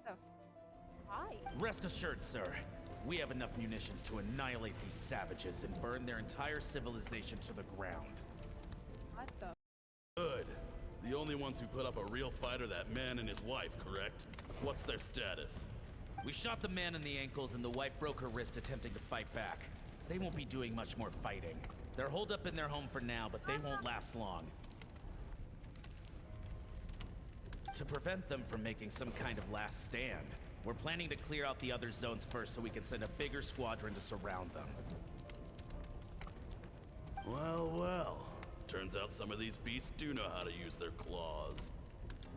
Oh. Why? Rest assured, sir. We have enough munitions to annihilate these savages and burn their entire civilization to the ground. What the? Good. The only ones who put up a real fight are that man and his wife, correct? What's their status? We shot the man in the ankles and the wife broke her wrist attempting to fight back. They won't be doing much more fighting. They're holed up in their home for now, but they won't last long. To prevent them from making some kind of last stand, we're planning to clear out the other zones first so we can send a bigger squadron to surround them. Well, well. Turns out some of these beasts do know how to use their claws.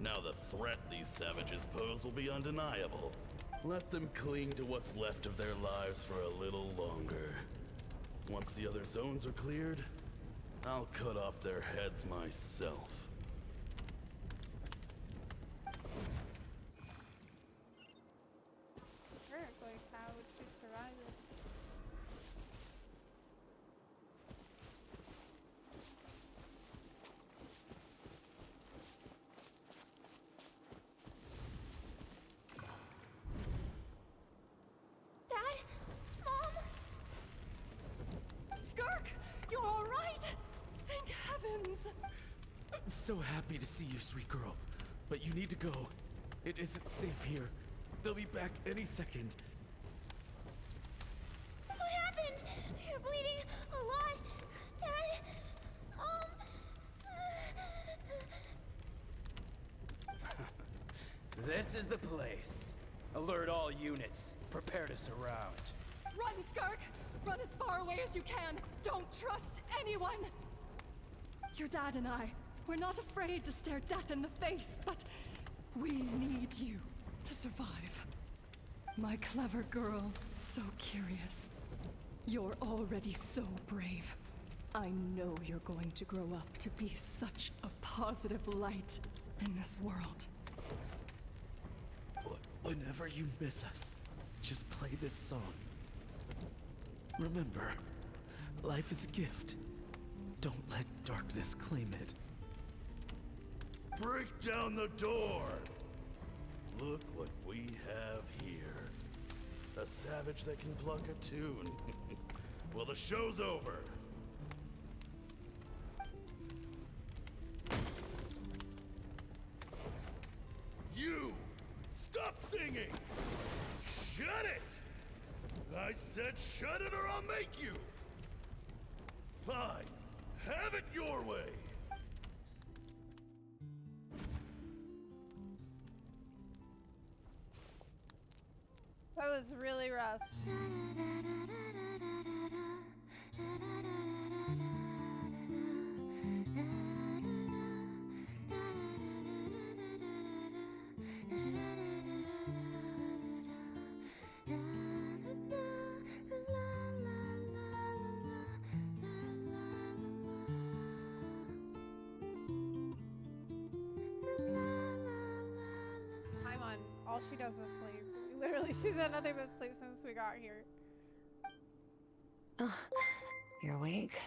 Now the threat these savages pose will be undeniable. Let them cling to what's left of their lives for a little longer. Once the other zones are cleared, I'll cut off their heads myself. Like, how would she survive this? Dad? Mom? Skirk, you're all right? Thank heavens. I'm so happy to see you, sweet girl. But you need to go. It isn't safe here. They'll be back any second. What happened? You're bleeding a lot. Dad, This is the place. Alert all units. Prepare to surround. Run, Skirk! Run as far away as you can! Don't trust anyone! Your dad and I, we're not afraid to stare death in the face, but we need you to survive. My clever girl, so curious. You're already so brave. I know you're going to grow up to be such a positive light in this world. Whenever you miss us, just play this song. Remember, life is a gift. Don't let darkness claim it. Break down the door! Look what we have here. A savage that can pluck a tune. Well, the show's over. You! Stop singing! Shut it! I said shut it or I'll make you! Fine. Have it your way! That was really rough. All she does is sleep. Literally, she's done nothing but sleep since we got here. Oh, you're awake.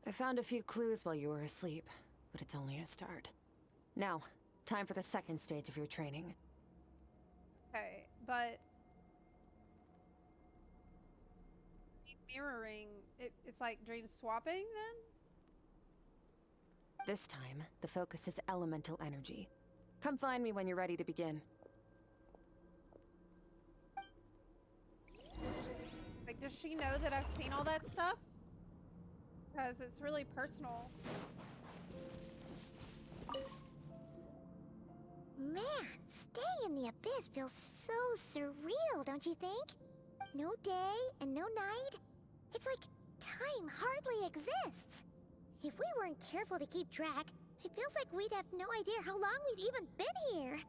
I found a few clues while you were asleep, but it's only a start. Now, time for the second stage of your training. Okay, but mirroring, it's like dream swapping then? This time, the focus is elemental energy. Come find me when you're ready to begin. Like, does she know that I've seen all that stuff? Because it's really personal. Man, staying in the abyss feels so surreal, don't you think? No day and no night. It's like time hardly exists. If we weren't careful to keep track, it feels like we'd have no idea how long we've even been here.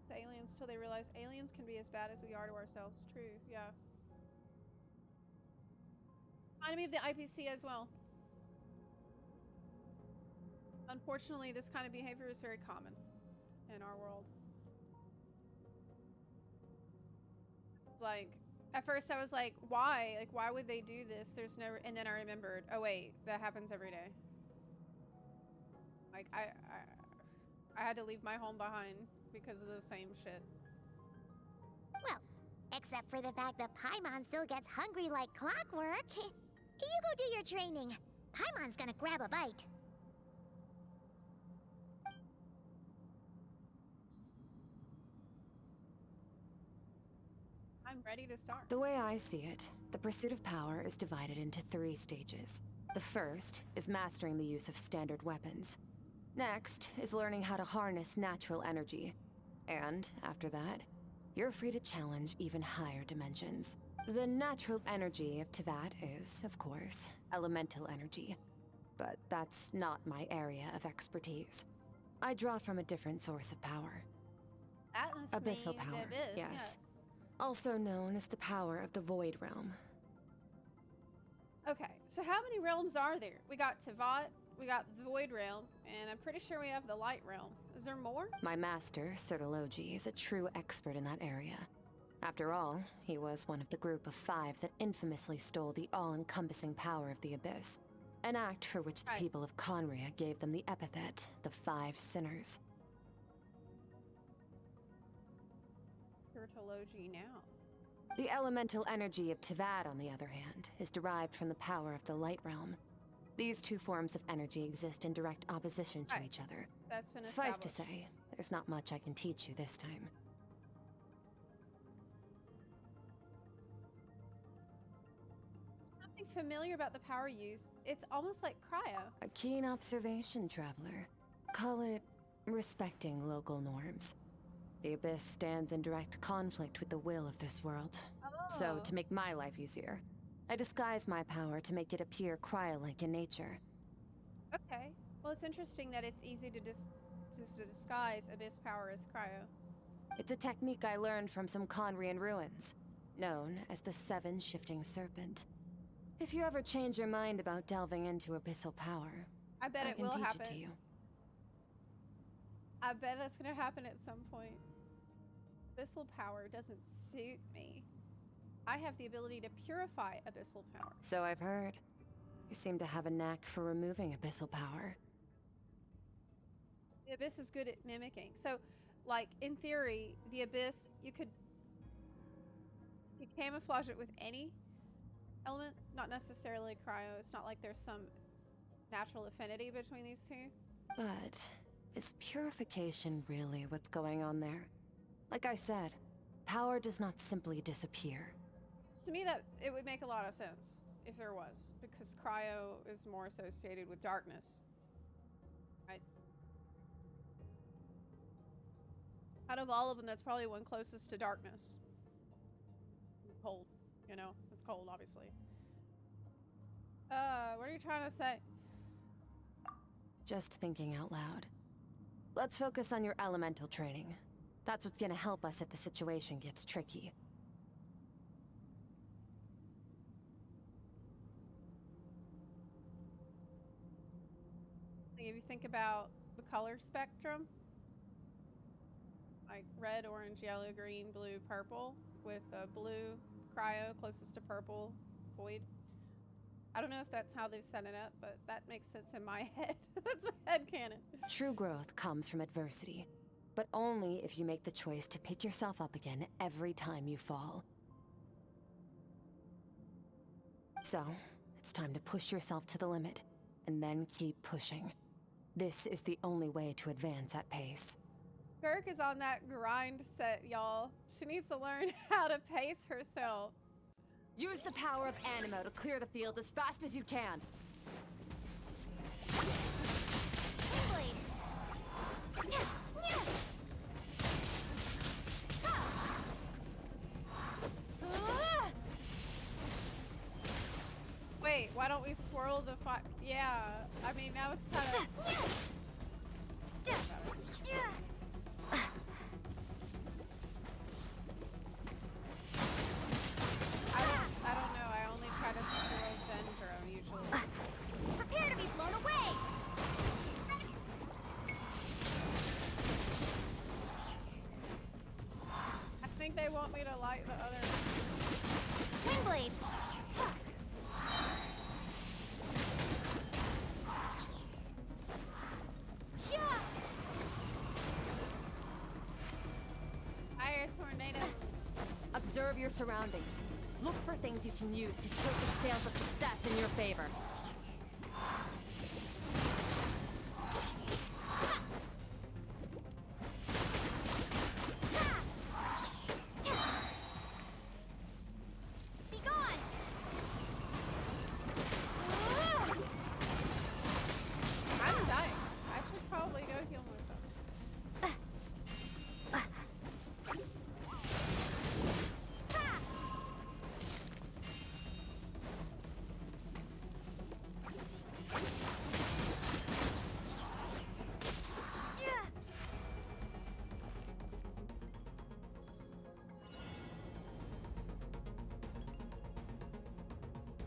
It's aliens till they realize aliens can be as bad as we are to ourselves. True, yeah. Reminded me of the IPC as well. Unfortunately, this kind of behavior is very common in our world. It's like, at first I was like, why? Like, why would they do this? There's no, and then I remembered, oh wait, that happens every day. Like, I had to leave my home behind because of the same shit. Well, except for the fact that Paimon still gets hungry like clockwork. You go do your training. Paimon's gonna grab a bite. I'm ready to start. The way I see it, the pursuit of power is divided into 3 stages. The first is mastering the use of standard weapons. Next is learning how to harness natural energy. And after that, you're free to challenge even higher dimensions. The natural energy of Teyvat is, of course, elemental energy. But that's not my area of expertise. I draw from a different source of power. That must Abyssal mean power, the abyss, yes. yeah. Also known as the power of the Void Realm. Okay, so how many realms are there? We got Teyvat, we got the Void Realm, and I'm pretty sure we have the Light Realm. Is there more? My master, Sertologi, is a true expert in that area. After all, he was one of the group of 5 that infamously stole the all-encompassing power of the Abyss. An act for which the people of Conria gave them the epithet, the 5 Sinners. Sertologi now. The elemental energy of Teyvat, on the other hand, is derived from the power of the Light Realm. These two forms of energy exist in direct opposition to Right. each other. That's been Suffice established. to say, there's not much I can teach you this time. Something familiar about the power use. It's almost like cryo. A keen observation, traveler. Call it respecting local norms. The Abyss stands in direct conflict with the will of this world. So, Oh. to make my life easier, I disguise my power to make it appear cryo-like in nature. Okay. Well, it's interesting that it's easy to disguise abyss power as cryo. It's a technique I learned from some Conrian ruins, known as the Seven Shifting Serpent. If you ever change your mind about delving into abyssal power, I bet I it can will teach happen. it to you. I bet that's gonna happen at some point. Abyssal power doesn't suit me. I have the ability to purify abyssal power. So I've heard. You seem to have a knack for removing abyssal power. The abyss is good at mimicking. So, like, in theory, the abyss, you could camouflage it with any element, not necessarily cryo. It's not like there's some natural affinity between these two. But is purification really what's going on there? Like I said, power does not simply disappear. To me, that it would make a lot of sense if there was, because cryo is more associated with darkness. Right? Out of all of them, that's probably one closest to darkness. Cold, you know? It's cold, obviously. What are you trying to say? Just thinking out loud. Let's focus on your elemental training. That's what's gonna help us if the situation gets tricky. If you think about the color spectrum, like red, orange, yellow, green, blue, purple, with blue cryo closest to purple void. I don't know if that's how they've set it up, but that makes sense in my head. That's my headcanon. True growth comes from adversity, but only if you make the choice to pick yourself up again every time you fall. So, it's time to push yourself to the limit, and then keep pushing. This is the only way to advance at pace. Skirk is on that grind set, y'all. She needs to learn how to pace herself. Use the power of Animo to clear the field as fast as you can. Wait, why don't we swirl the fire? Yeah, I mean, now it's kind of... I don't know, I only try to swirl Dendro, usually. Prepare to be blown away! I think they want me to light the other... Windblade! Fire tornado. Observe your surroundings. Look for things you can use to tilt the scales of success in your favor. Be gone! I'm dying. I should probably go heal myself.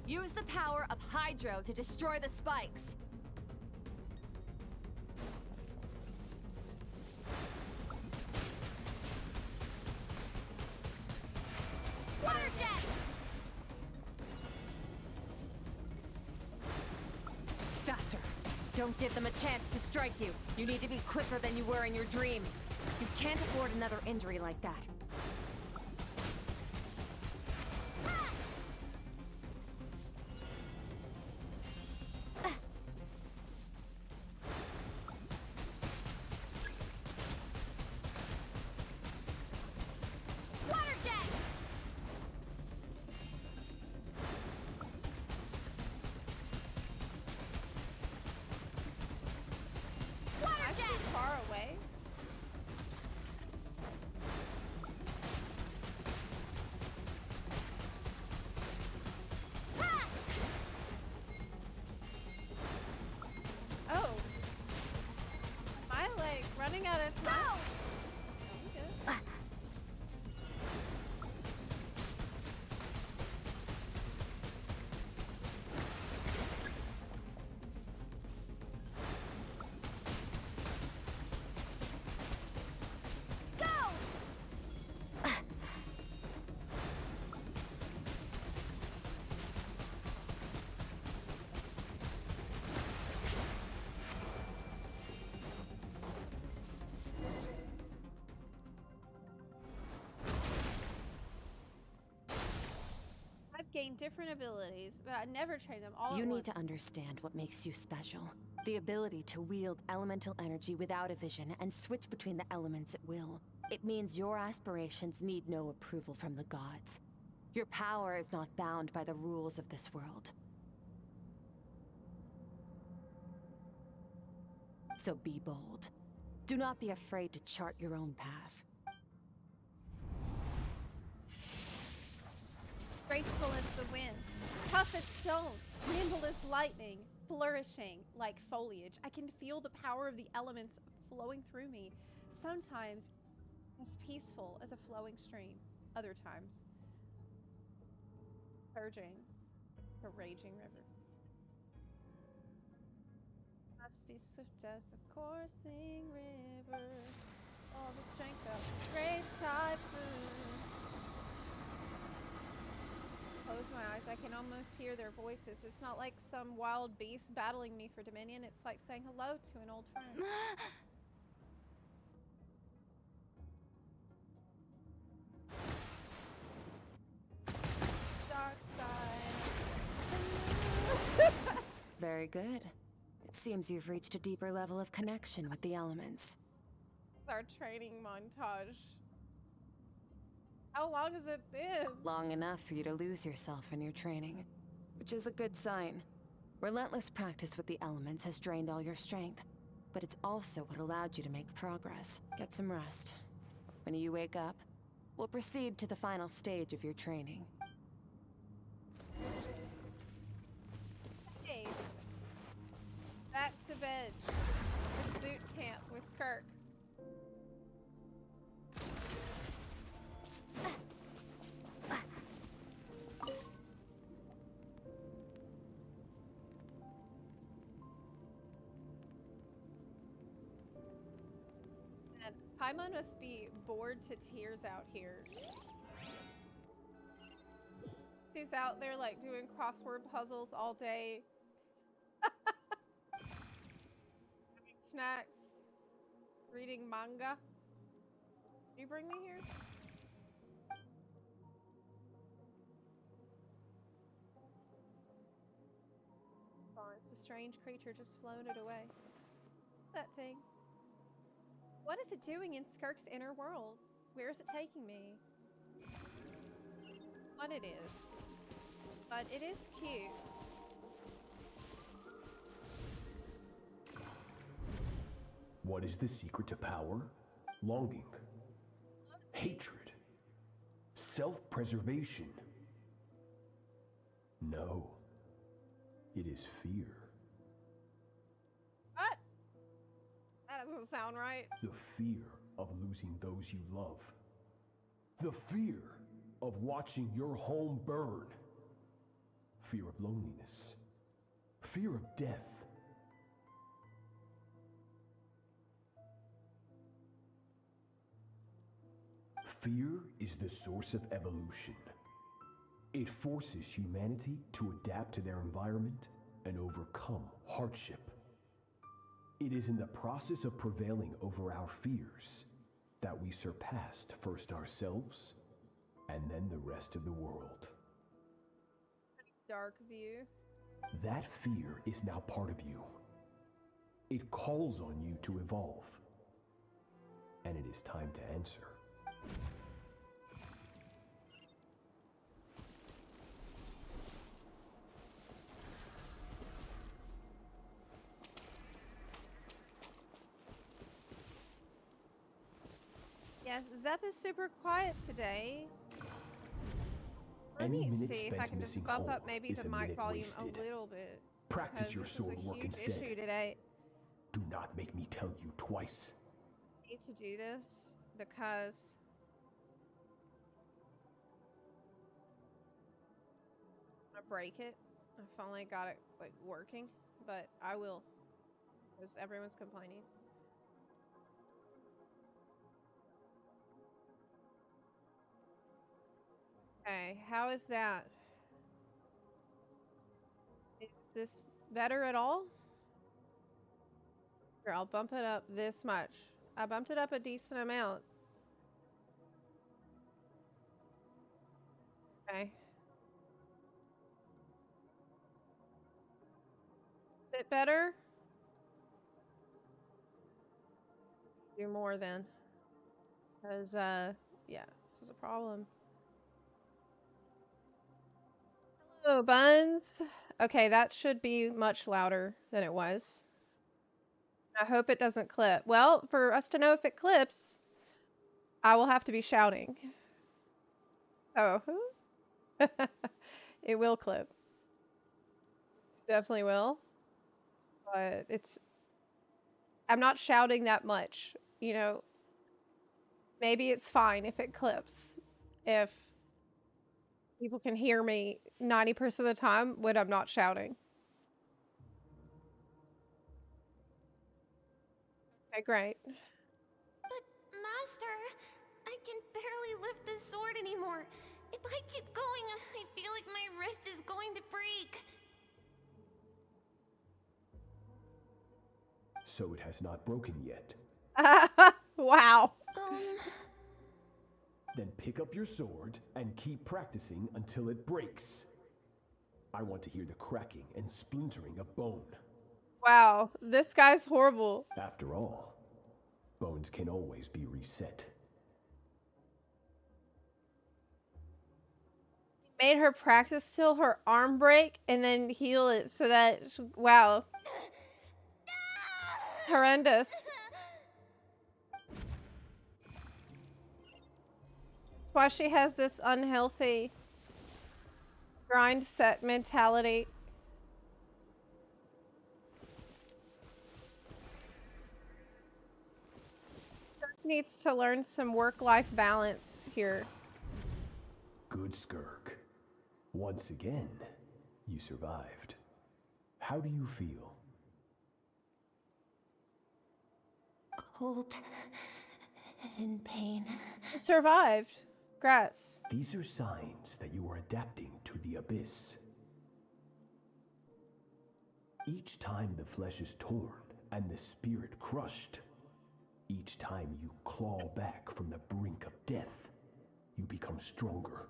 Use the power of Hydro to destroy the spikes. Water jet! Faster. Don't give them a chance to strike you. You need to be quicker than you were in your dream. You can't afford another injury like that. Yeah, that's nice. Good. Gain different abilities, but I never train them all You at need once. to understand what makes you special. The ability to wield elemental energy without a vision and switch between the elements at will. It means your aspirations need no approval from the gods. Your power is not bound by the rules of this world. So be bold. Do not be afraid to chart your own path. Graceful as the wind, tough as stone, nimble as lightning, flourishing like foliage. I can feel the power of the elements flowing through me. Sometimes as peaceful as a flowing stream. Other times, surging, a raging river. Must be swift as a coursing river. All the strength of a great typhoon. Close my eyes, I can almost hear their voices. It's not like some wild beast battling me for dominion. It's like saying hello to an old friend. Dark side. Very good. It seems you've reached a deeper level of connection with the elements. Our training montage. How long has it been? Long enough for you to lose yourself in your training, which is a good sign. Relentless practice with the elements has drained all your strength, but it's also what allowed you to make progress. Get some rest. When you wake up, we'll proceed to the final stage of your training. Hey. Back to bed. It's boot camp with Skirk. And Paimon must be bored to tears out here. She's out there like doing crossword puzzles all day. Having snacks. Reading manga. Did you bring me here? It's a strange creature just floated away. What's that thing? What is it doing in Skirk's inner world? Where is it taking me? What it is. But it is cute. What is the secret to power? Longing. Hatred. Self-preservation. No. It is fear. What? That doesn't sound right. The fear of losing those you love. The fear of watching your home burn. Fear of loneliness. Fear of death. Fear is the source of evolution. It forces humanity to adapt to their environment and overcome hardship. It is in the process of prevailing over our fears that we surpassed first ourselves and then the rest of the world. Dark view. That fear is now part of you. It calls on you to evolve. And it is time to answer. Yes, Zep is super quiet today. Let Any me minute see if I spent can just missing bump up home maybe is the a mic minute volume wasted. a little bit. Practice because your this is sword a work huge instead. issue today. Do not make me tell you twice. need to do this because I'm gonna break it. I finally got it like working, but I will because everyone's complaining. Okay, how is that? Is this better at all? Here, I'll bump it up this much. I bumped it up a decent amount. Okay. Bit better? Do more then. Because, yeah, this is a problem. Hello, Buns. Okay, that should be much louder than it was. I hope it doesn't clip. Well, for us to know if it clips, I will have to be shouting. Oh. It will clip. Definitely will. But I'm not shouting that much, you know. Maybe it's fine if it clips. If people can hear me 90% of the time when I'm not shouting. Okay, great. But, Master, I can barely lift the sword anymore. If I keep going, I feel like my wrist is going to break. So it has not broken yet. Wow. Then pick up your sword and keep practicing until it breaks. I want to hear the cracking and splintering of bone. Wow, this guy's horrible. After all, bones can always be reset. Made her practice till her arm break and then heal it so that, wow. Horrendous. That's why she has this unhealthy grind set mentality. Needs to learn some work-life balance here. Good, Skirk. Once again, you survived. How do you feel? Cold and pain. You survived. Congrats. These are signs that you are adapting to the abyss. Each time the flesh is torn and the spirit crushed, each time you claw back from the brink of death, you become stronger.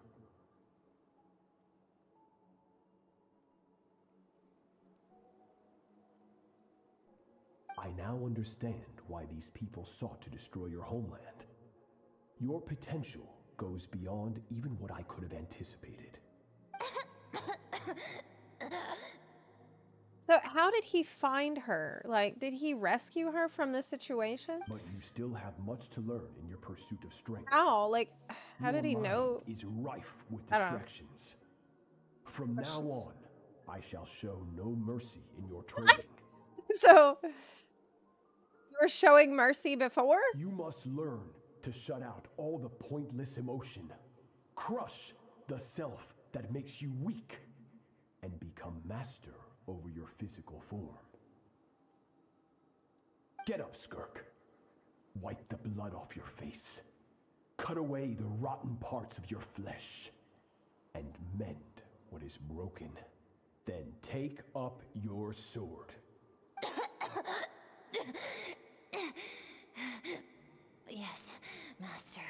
I now understand why these people sought to destroy your homeland. Your potential goes beyond even what I could have anticipated. So how did he find her? Like, did he rescue her from this situation? But you still have much to learn in your pursuit of strength. How? Like, how did he Your know? mind is rife with distractions. From now on, I shall show no mercy in your training. So, you were showing mercy before? You must learn to shut out all the pointless emotion. Crush the self that makes you weak. And become master over your physical form. Get up, Skirk. Wipe the blood off your face. Cut away the rotten parts of your flesh. And mend what is broken. Then take up your sword. Yes, Master.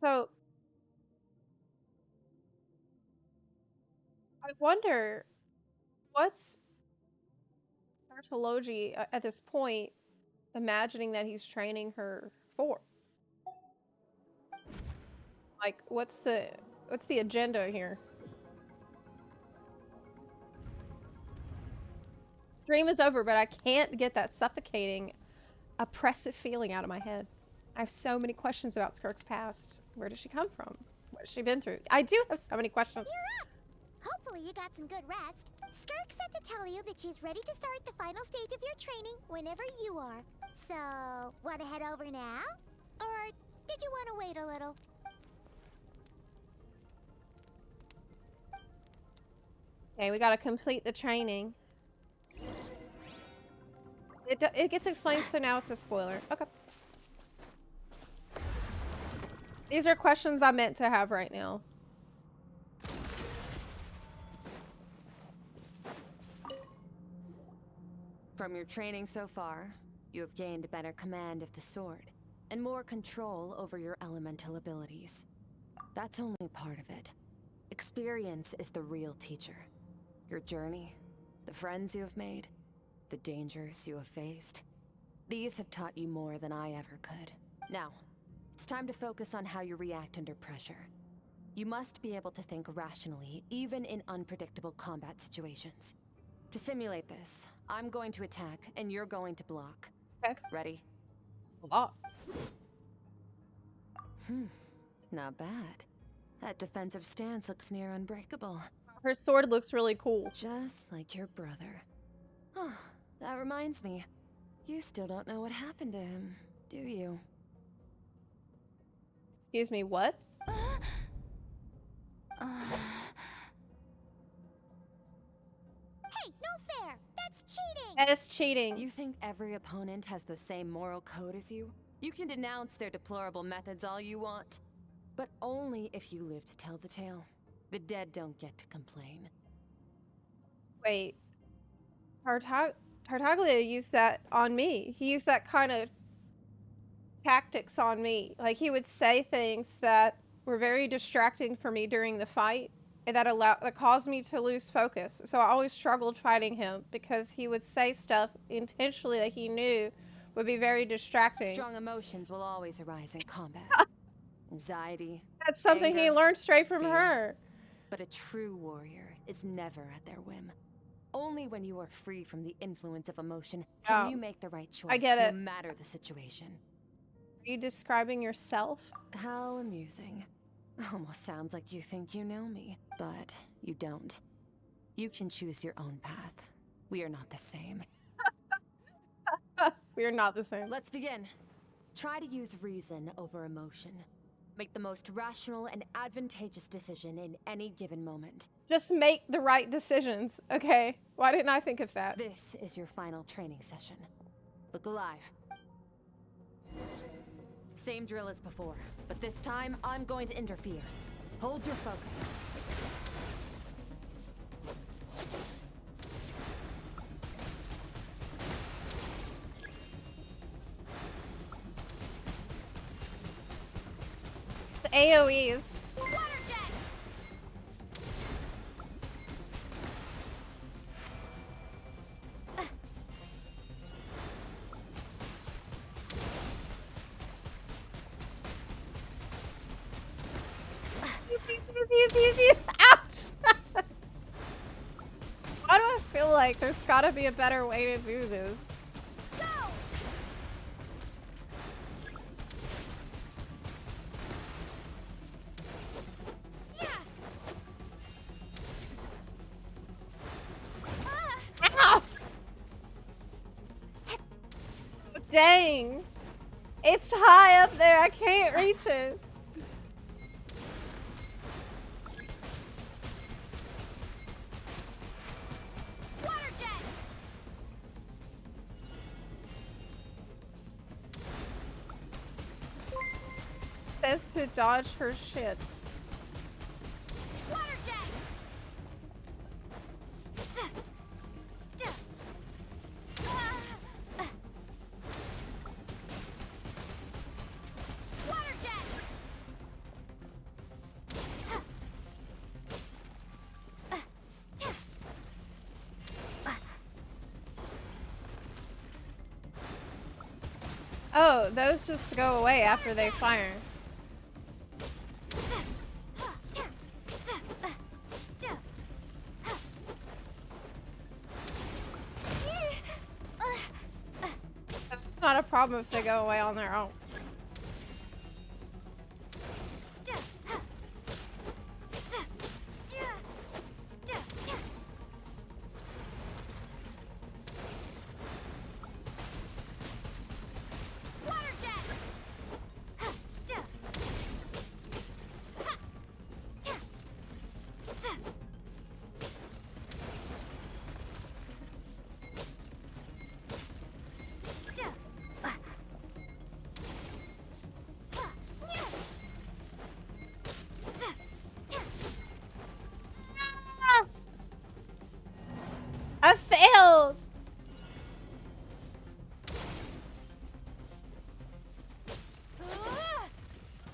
So, I wonder, what's Sartology at this point imagining that he's training her for? Like, what's the agenda here? Dream is over, but I can't get that suffocating, oppressive feeling out of my head. I have so many questions about Skirk's past. Where does she come from? What has she been through? I do have so many questions. Hopefully you got some good rest. Skirk said to tell you that she's ready to start the final stage of your training whenever you are. So, wanna head over now? Or did you wanna wait a little? Okay, we gotta complete the training. It gets explained, so now it's a spoiler. Okay. These are questions I meant to have right now. From your training so far, you have gained better command of the sword, and more control over your elemental abilities. That's only part of it. Experience is the real teacher. Your journey, the friends you have made, the dangers you have faced. These have taught you more than I ever could. Now, it's time to focus on how you react under pressure. You must be able to think rationally, even in unpredictable combat situations. To simulate this, I'm going to attack, and you're going to block. Okay. Ready? Block. Not bad. That defensive stance looks near unbreakable. Her sword looks really cool. Just like your brother. Oh, that reminds me. You still don't know what happened to him, do you? Excuse me, what? Hey, no fair! That's cheating! That is cheating. You think every opponent has the same moral code as you? You can denounce their deplorable methods all you want, but only if you live to tell the tale. The dead don't get to complain. Wait. Tartaglia used that on me. He used that kind of tactics on me. Like, he would say things that were very distracting for me during the fight, and that caused me to lose focus. So I always struggled fighting him because he would say stuff intentionally that he knew would be very distracting. Strong emotions will always arise in combat. Anxiety. That's something anger, he learned straight from fear. her. But a true warrior is never at their whim. Only when you are free from the influence of emotion can you make the right choice, I get it. no matter the situation. Are you describing yourself? How amusing. Almost sounds like you think you know me, but you don't. You can choose your own path. We are not the same. We are not the same. Let's begin. Try to use reason over emotion. Make the most rational and advantageous decision in any given moment. Just make the right decisions, okay? Why didn't I think of that? This is your final training session. Look alive. Same drill as before, but this time I'm going to interfere. Hold your focus. The AoEs. Ouch! Why do I feel like there's gotta be a better way to do this? Ow! Dang! It's high up there, I can't reach it. Says to dodge her shit. Oh, those just go away after they fire. Not a problem if they go away on their own.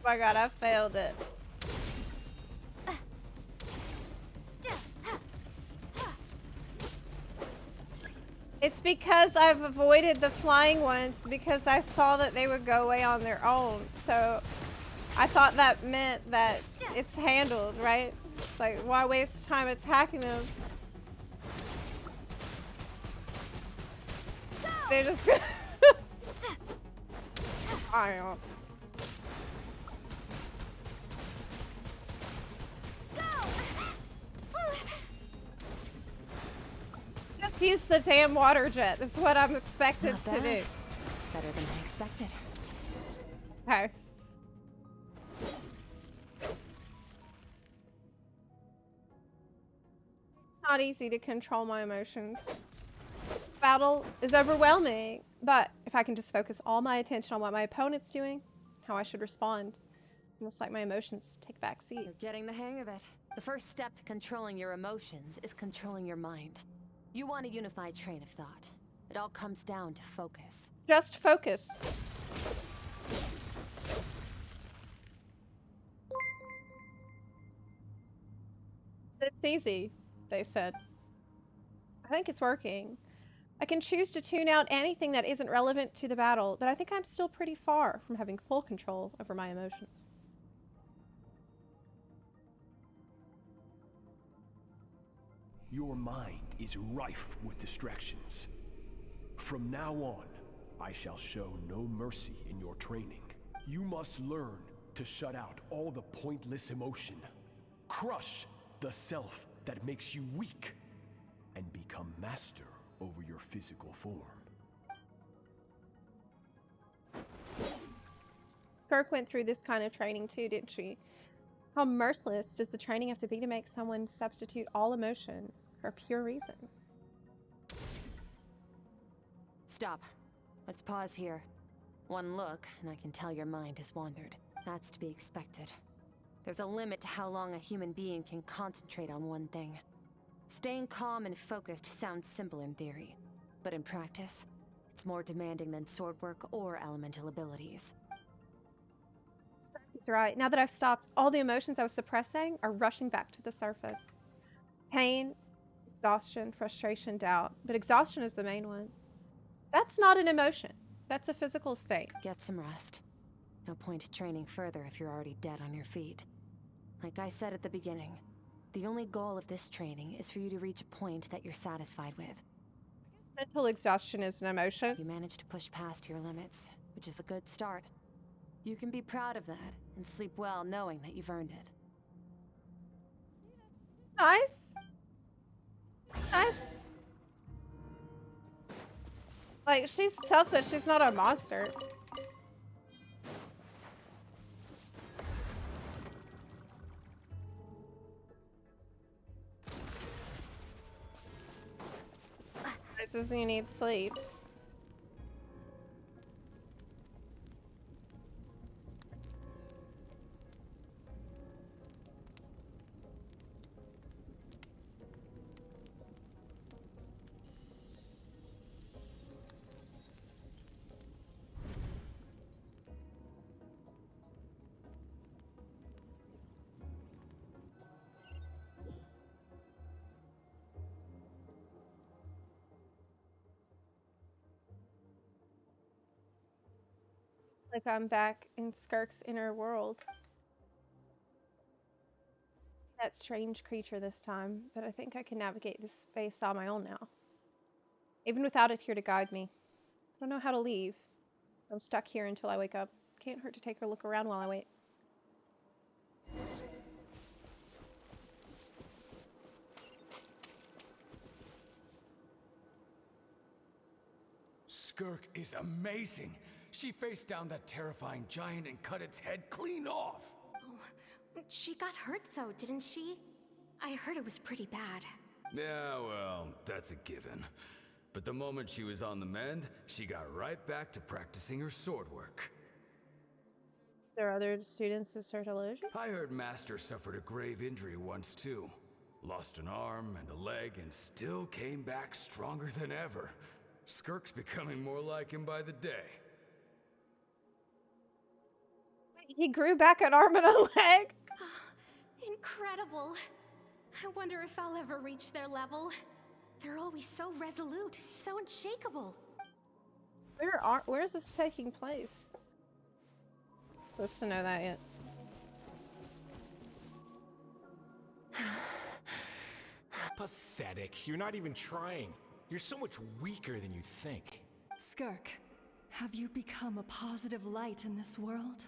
my god, I failed it. It's because I've avoided the flying ones because I saw that they would go away on their own. So I thought that meant that it's handled, right? Like, why waste time attacking them? They're just gonna... I don't know. Just use the damn water jet. This is what I'm expected to do. Better than I expected. Okay. It's not easy to control my emotions. Battle is overwhelming, but if I can just focus all my attention on what my opponent's doing, how I should respond, almost like my emotions take a back seat. You're getting the hang of it. The first step to controlling your emotions is controlling your mind. You want a unified train of thought. It all comes down to focus. Just focus. It's easy, they said. I think it's working. I can choose to tune out anything that isn't relevant to the battle, but I think I'm still pretty far from having full control over my emotions. Your mind is rife with distractions. From now on, I shall show no mercy in your training. You must learn to shut out all the pointless emotion. Crush the self that makes you weak, and become master over your physical form. Skirk went through this kind of training too, didn't she? How merciless does the training have to be to make someone substitute all emotion for a pure reason? Stop. Let's pause here. One look, and I can tell your mind has wandered. That's to be expected. There's a limit to how long a human being can concentrate on one thing. Staying calm and focused sounds simple in theory, but in practice, it's more demanding than sword work or elemental abilities. He's right. Now that I've stopped, all the emotions I was suppressing are rushing back to the surface. Pain, exhaustion, frustration, doubt. But exhaustion is the main one. That's not an emotion. That's a physical state. Get some rest. No point training further if you're already dead on your feet. Like I said at the beginning, the only goal of this training is for you to reach a point that you're satisfied with. Mental exhaustion is an emotion. You managed to push past your limits, which is a good start. You can be proud of that and sleep well knowing that you've earned it. Nice. Nice. Like, she's tough, but she's not a monster. This is you need sleep. Like I'm back in Skirk's inner world. That strange creature this time, but I think I can navigate this space on my own now. Even without it here to guide me. I don't know how to leave, so I'm stuck here until I wake up. Can't hurt to take a look around while I wait. Skirk is amazing. She faced down that terrifying giant and cut its head clean off. Oh, she got hurt though, didn't she? I heard it was pretty bad. Yeah, well, that's a given. But the moment she was on the mend, she got right back to practicing her sword work. There are other students of Certology? I heard Master suffered a grave injury once too. Lost an arm and a leg and still came back stronger than ever. Skirk's becoming more like him by the day. He grew back an arm and a leg. Incredible. I wonder if I'll ever reach their level. They're always so resolute, so unshakable. Where is this taking place? Supposed to know that yet. Pathetic. You're not even trying. You're so much weaker than you think. Skirk, have you become a positive light in this world?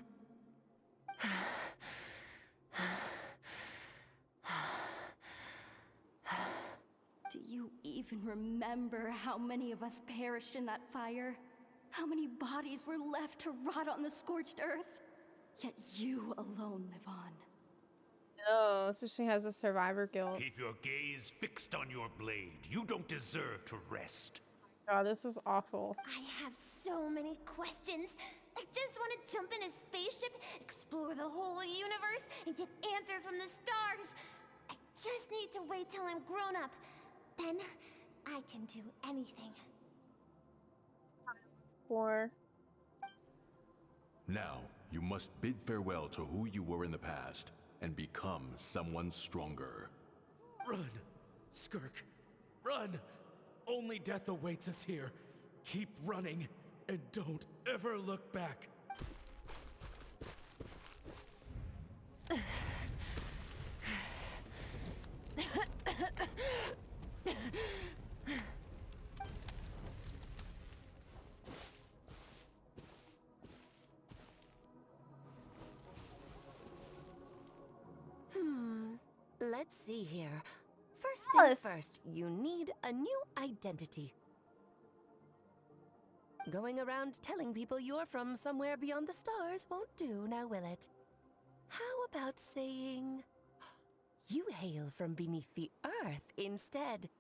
Do you even remember how many of us perished in that fire? How many bodies were left to rot on the scorched earth? Yet you alone live on. Oh, so she has a survivor guilt. Keep your gaze fixed on your blade. You don't deserve to rest. God, this was awful. I have so many questions. I just want to jump in a spaceship, explore the whole universe, and get answers from the stars. I just need to wait till I'm grown up. Then I can do anything. Now, you must bid farewell to who you were in the past and become someone stronger. Run, Skirk, run! Only death awaits us here. Keep running, and don't ever look back. Let's see here. First Yes. things first, you need a new identity. Going around telling people you're from somewhere beyond the stars won't do, now will it? How about saying you hail from beneath the earth instead?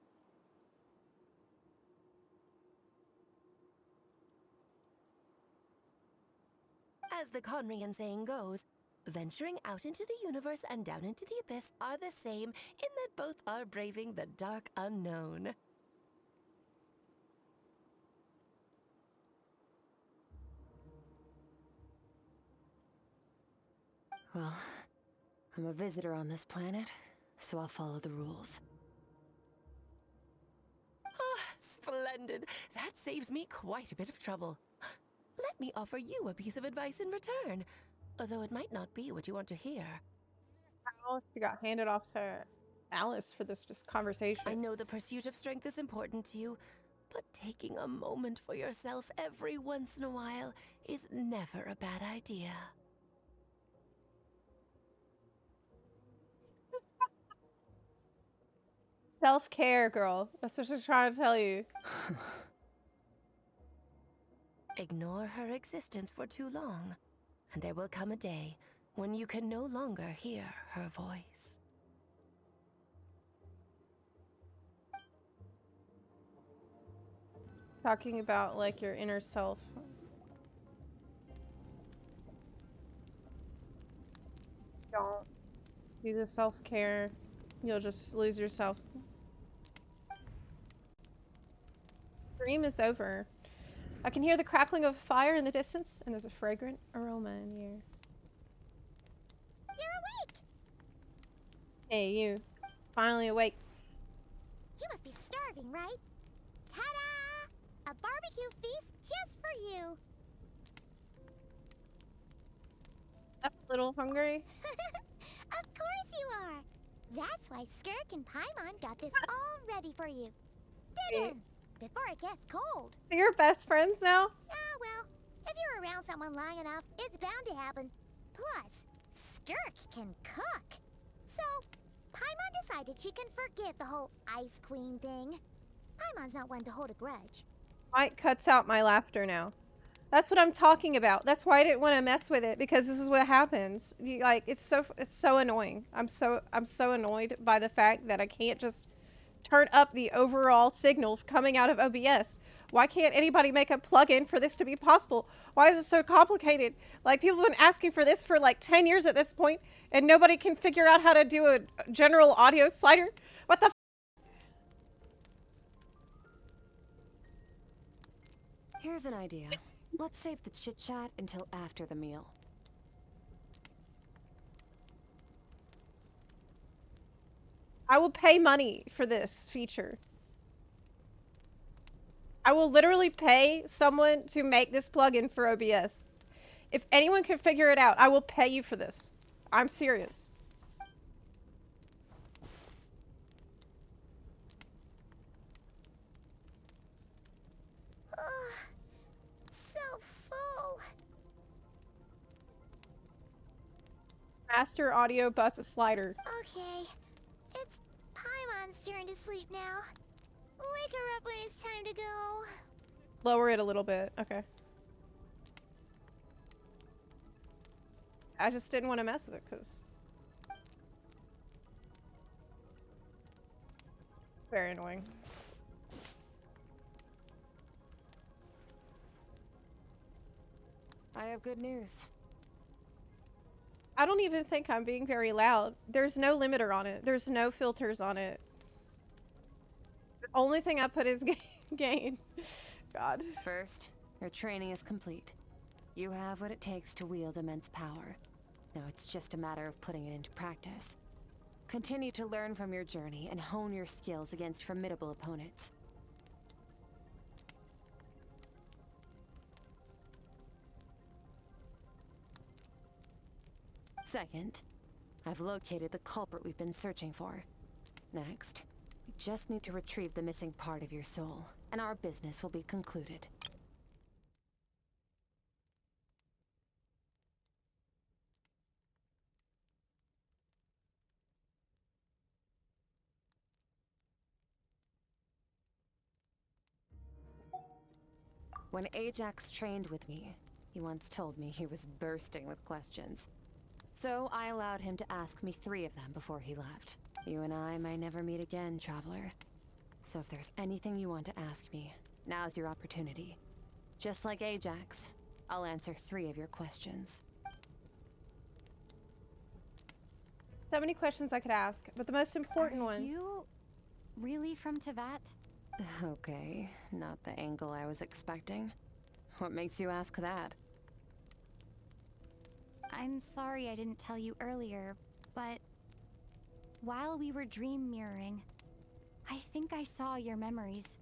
As the Conrian saying goes, venturing out into the universe and down into the abyss are the same in that both are braving the dark unknown. Well, I'm a visitor on this planet, so I'll follow the rules. Ah, splendid. That saves me quite a bit of trouble. Let me offer you a piece of advice in return, although it might not be what you want to hear. She got handed off to Alice for this conversation. I know the pursuit of strength is important to you, but taking a moment for yourself every once in a while is never a bad idea. Self-care, girl. That's what she's trying to tell you. Ignore her existence for too long, and there will come a day when you can no longer hear her voice. It's talking about, like, your inner self. Don't do the self-care. You'll just lose yourself. Dream is over. I can hear the crackling of fire in the distance, and there's a fragrant aroma in the air. You're awake! Hey, you. Finally awake. You must be starving, right? Ta-da! A barbecue feast just for you! I'm a little hungry. Of course you are! That's why Skirk and Paimon got this all ready for you. Dig in! Before it gets cold. So you're best friends now? Ah, well, if you're around someone long enough, it's bound to happen. Plus, Skirk can cook. So, Paimon decided she can forget the whole Ice Queen thing. Paimon's not one to hold a grudge. Mike cuts out my laughter now. That's what I'm talking about. That's why I didn't want to mess with it, because this is what happens. Like, it's so annoying. I'm so annoyed by the fact that I can't just turn up the overall signal coming out of OBS. Why can't anybody make a plugin for this to be possible? Why is it so complicated? Like, people have been asking for this for like 10 years at this point, and nobody can figure out how to do a general audio slider? What the f? Here's an idea. Let's save the chit-chat until after the meal. I will pay money for this feature. I will literally pay someone to make this plugin for OBS. If anyone can figure it out, I will pay you for this. I'm serious. So full. Master audio bus slider. Okay, it's Paimon's turn to sleep now. Wake her up when it's time to go. Lower it a little bit. Okay. I just didn't want to mess with it because... Very annoying. I have good news. I don't even think I'm being very loud. There's no limiter on it. There's no filters on it. The only thing I put is gain. God. First, your training is complete. You have what it takes to wield immense power. Now it's just a matter of putting it into practice. Continue to learn from your journey and hone your skills against formidable opponents. Second, I've located the culprit we've been searching for. Next, we just need to retrieve the missing part of your soul, and our business will be concluded. When Ajax trained with me, he once told me he was bursting with questions. So I allowed him to ask me 3 of them before he left. You and I may never meet again, Traveler. So if there's anything you want to ask me, now's your opportunity. Just like Ajax, I'll answer 3 of your questions. So many questions I could ask, but the most important one... Are you really from Teyvat? Okay, not the angle I was expecting. What makes you ask that? I'm sorry I didn't tell you earlier, but while we were dream mirroring, I think I saw your memories.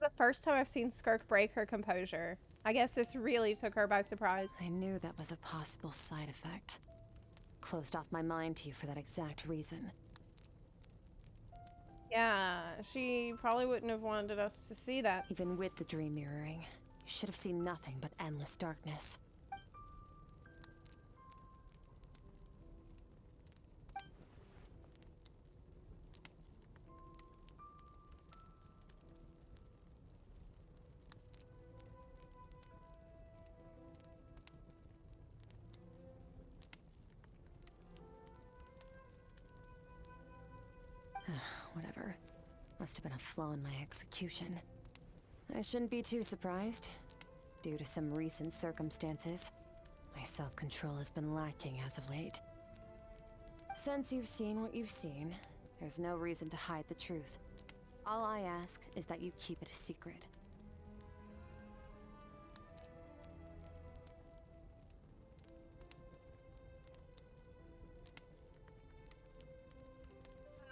The first time I've seen Skirk break her composure. I guess this really took her by surprise. I knew that was a possible side effect. Closed off my mind to you for that exact reason. Yeah, she probably wouldn't have wanted us to see that. Even with the dream mirroring, you should have seen nothing but endless darkness. Whatever. Must have been a flaw in my execution. I shouldn't be too surprised. Due to some recent circumstances, my self-control has been lacking as of late. Since you've seen what you've seen, there's no reason to hide the truth. All I ask is that you keep it a secret.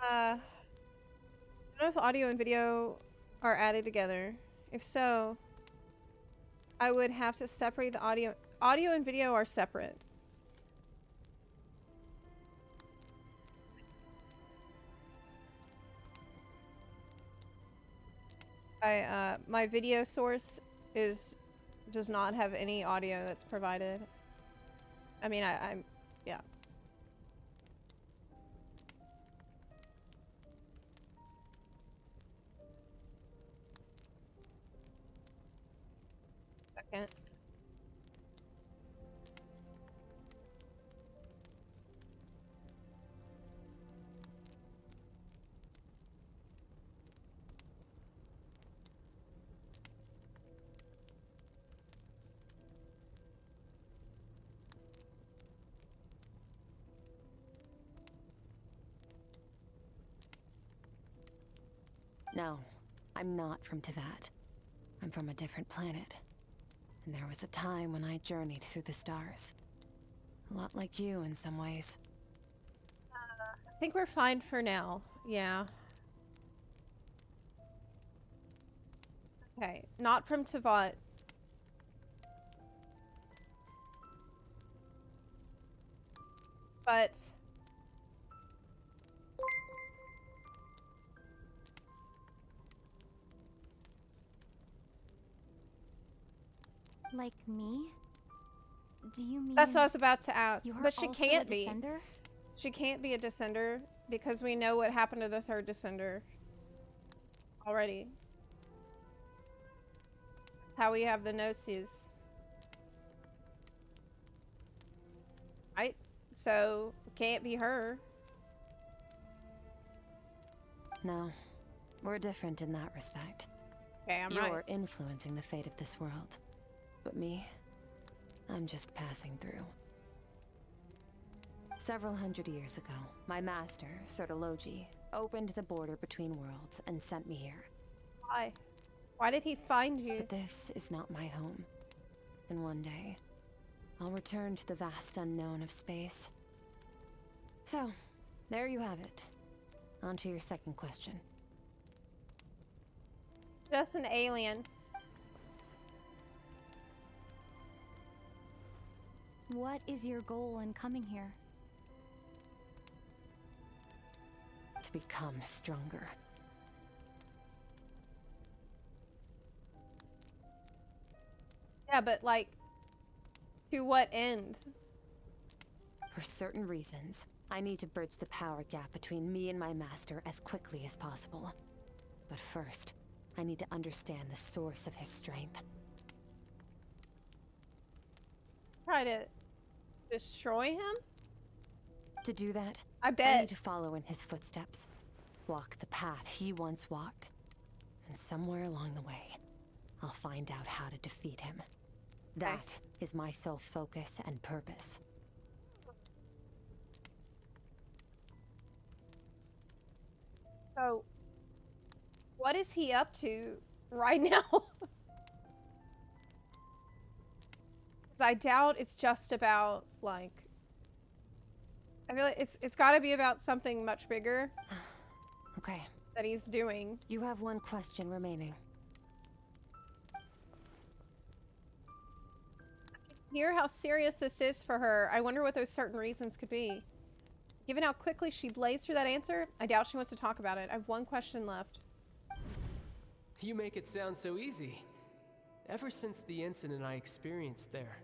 I don't know if audio and video are added together. If so, I would have to separate the audio. Audio and video are separate. My video source does not have any audio that's provided. I mean, I'm yeah. Second. No, I'm not from Teyvat. I'm from a different planet. And there was a time when I journeyed through the stars. A lot like you in some ways. I think we're fine for now. Yeah. Okay, not from Tavat. But Like me? Do you mean that's what I was about to ask. you're But she also can't a be. descender? She can't be a descender because we know what happened to the third descender already. That's how we have the Gnosis. Right? So, it can't be her. No, we're different in that respect. Okay, I'm You're right. influencing the fate of this world. But me, I'm just passing through. Several hundred years ago, my master, Sertologi, opened the border between worlds and sent me here. Why? Why did he find you? But this is not my home. And one day, I'll return to the vast unknown of space. So, there you have it. On to your second question. Just an alien. What is your goal in coming here? To become stronger. Yeah, but like, to what end? For certain reasons, I need to bridge the power gap between me and my master as quickly as possible. But first, I need to understand the source of his strength. Try to destroy him? To do that, I I bet. need to follow in his footsteps. Walk the path he once walked. And somewhere along the way, I'll find out how to defeat him. That is my sole focus and purpose. So, what is he up to right now? Because I doubt it's just about, like... I feel like it's got to be about something much bigger. Okay. That he's doing. You have one question remaining. Hear how serious this is for her. I wonder what those certain reasons could be. Given how quickly she blazed through that answer, I doubt she wants to talk about it. I have one question left. You make it sound so easy. Ever since the incident I experienced there,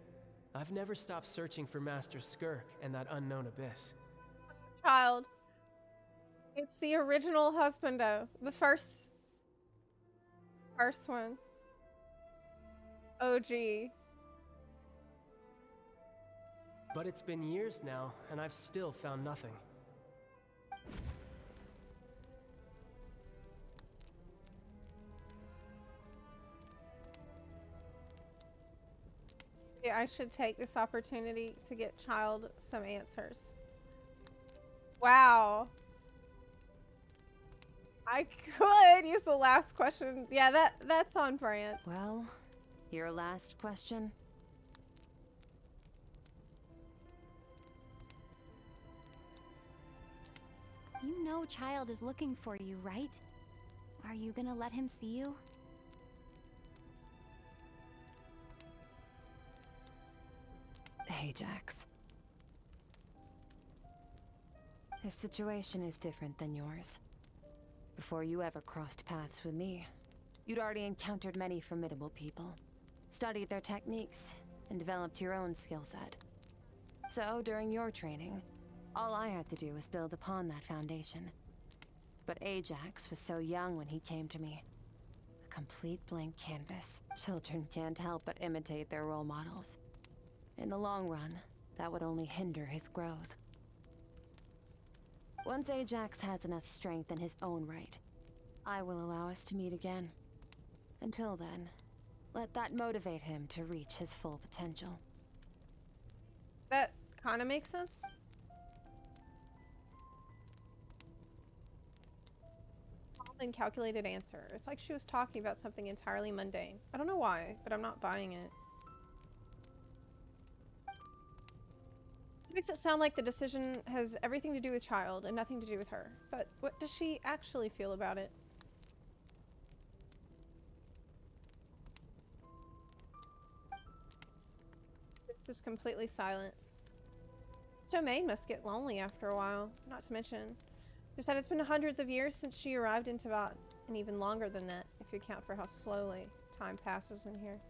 I've never stopped searching for Master Skirk and that unknown abyss. Child. It's the original husbando. The first one. OG. But it's been years now, and I've still found nothing. Yeah, I should take this opportunity to get Child some answers. Wow. I could use the last question. Yeah, that's on brand. Well, your last question? You know Child is looking for you, right? Are you gonna let him see you? Ajax. His situation is different than yours. Before you ever crossed paths with me, you'd already encountered many formidable people, studied their techniques, and developed your own skill set. So, during your training, all I had to do was build upon that foundation. But Ajax was so young when he came to me. A complete blank canvas. Children can't help but imitate their role models. In the long run, that would only hinder his growth. Once Ajax has enough strength in his own right, I will allow us to meet again. Until then, let that motivate him to reach his full potential. That kind of makes sense. Calm and calculated answer. It's like she was talking about something entirely mundane. I don't know why, but I'm not buying it. It makes it sound like the decision has everything to do with child and nothing to do with her. But what does she actually feel about it? This is completely silent. This domain must get lonely after a while. Not to mention, they said it's been hundreds of years since she arrived in Tibet, and even longer than that, if you account for how slowly time passes in here.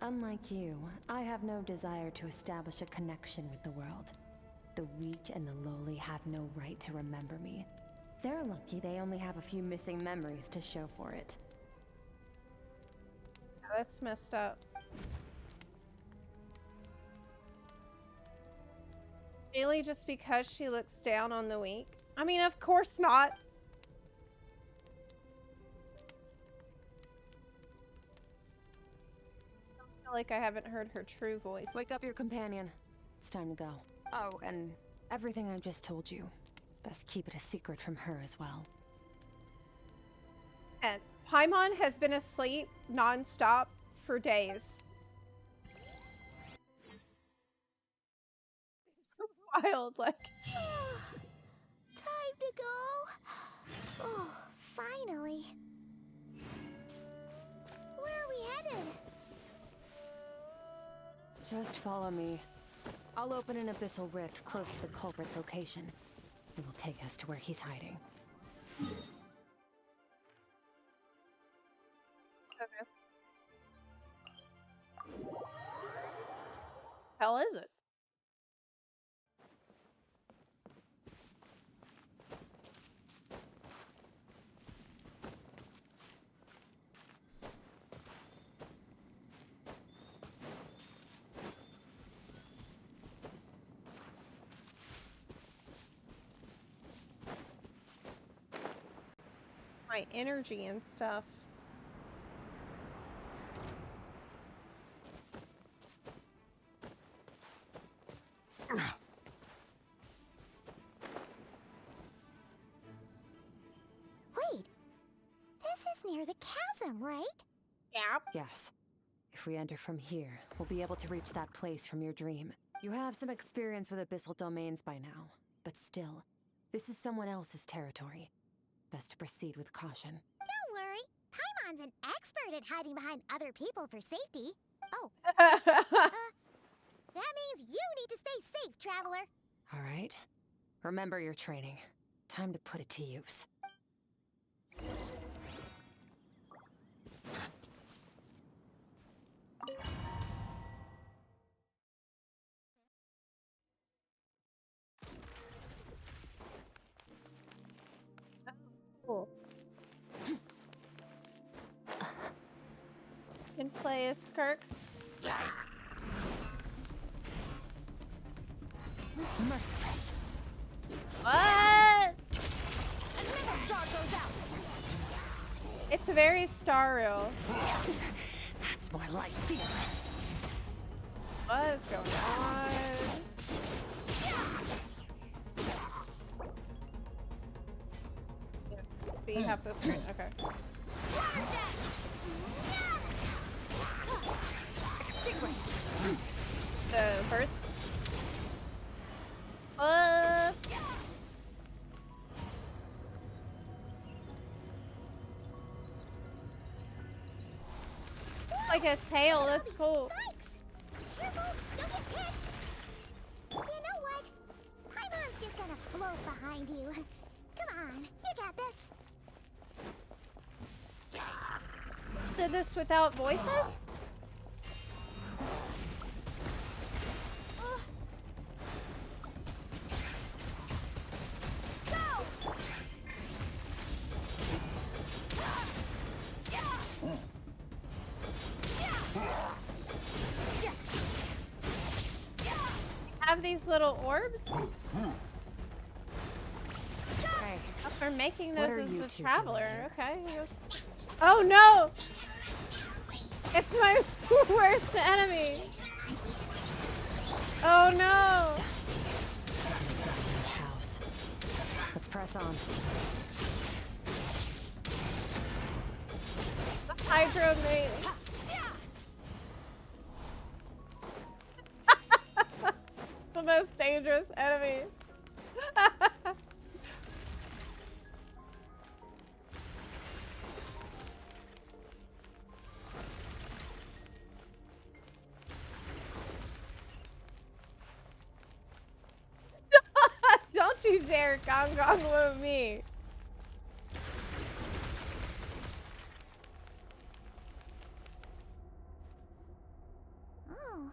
Unlike you, I have no desire to establish a connection with the world. The weak and the lowly have no right to remember me. They're lucky they only have a few missing memories to show for it. Yeah, that's messed up. Really, just because she looks down on the weak? I mean, of course not. I feel like I haven't heard her true voice. Wake up your companion. It's time to go. Oh, and everything I just told you. Best keep it a secret from her as well. And Paimon has been asleep non-stop for days. It's so wild, like. Time to go. Oh, finally. Where are we headed? Just follow me. I'll open an abyssal rift close to the culprit's location. It will take us to where he's hiding. Okay. Hell is it? My energy and stuff. Wait, this is near the chasm, right? Yeah. Yes. If we enter from here, we'll be able to reach that place from your dream. You have some experience with abyssal domains by now, but still, this is someone else's territory. Best to proceed with caution. Don't worry. Paimon's an expert at hiding behind other people for safety. Oh. That means you need to stay safe, traveler. All right. Remember your training. Time to put it to use. Cool. Can play as Skirk. Merciless. What? Another star goes out. It's very Starreal. That's more like fearless. What is going on? So you have this screen. Okay. The burst. Like a tail. That's cool. Careful, don't get hit. You know what? Paimon's just gonna float behind you. Come on, you got this. Did this without voices? Have these little orbs? Hey, for making what those are as you a two traveler. doing Okay. Oh no! It's my worst enemy. Oh no! House. Let's press on. The Hydro mate. the most dangerous enemy. Don't you dare gong gong with me. Oh,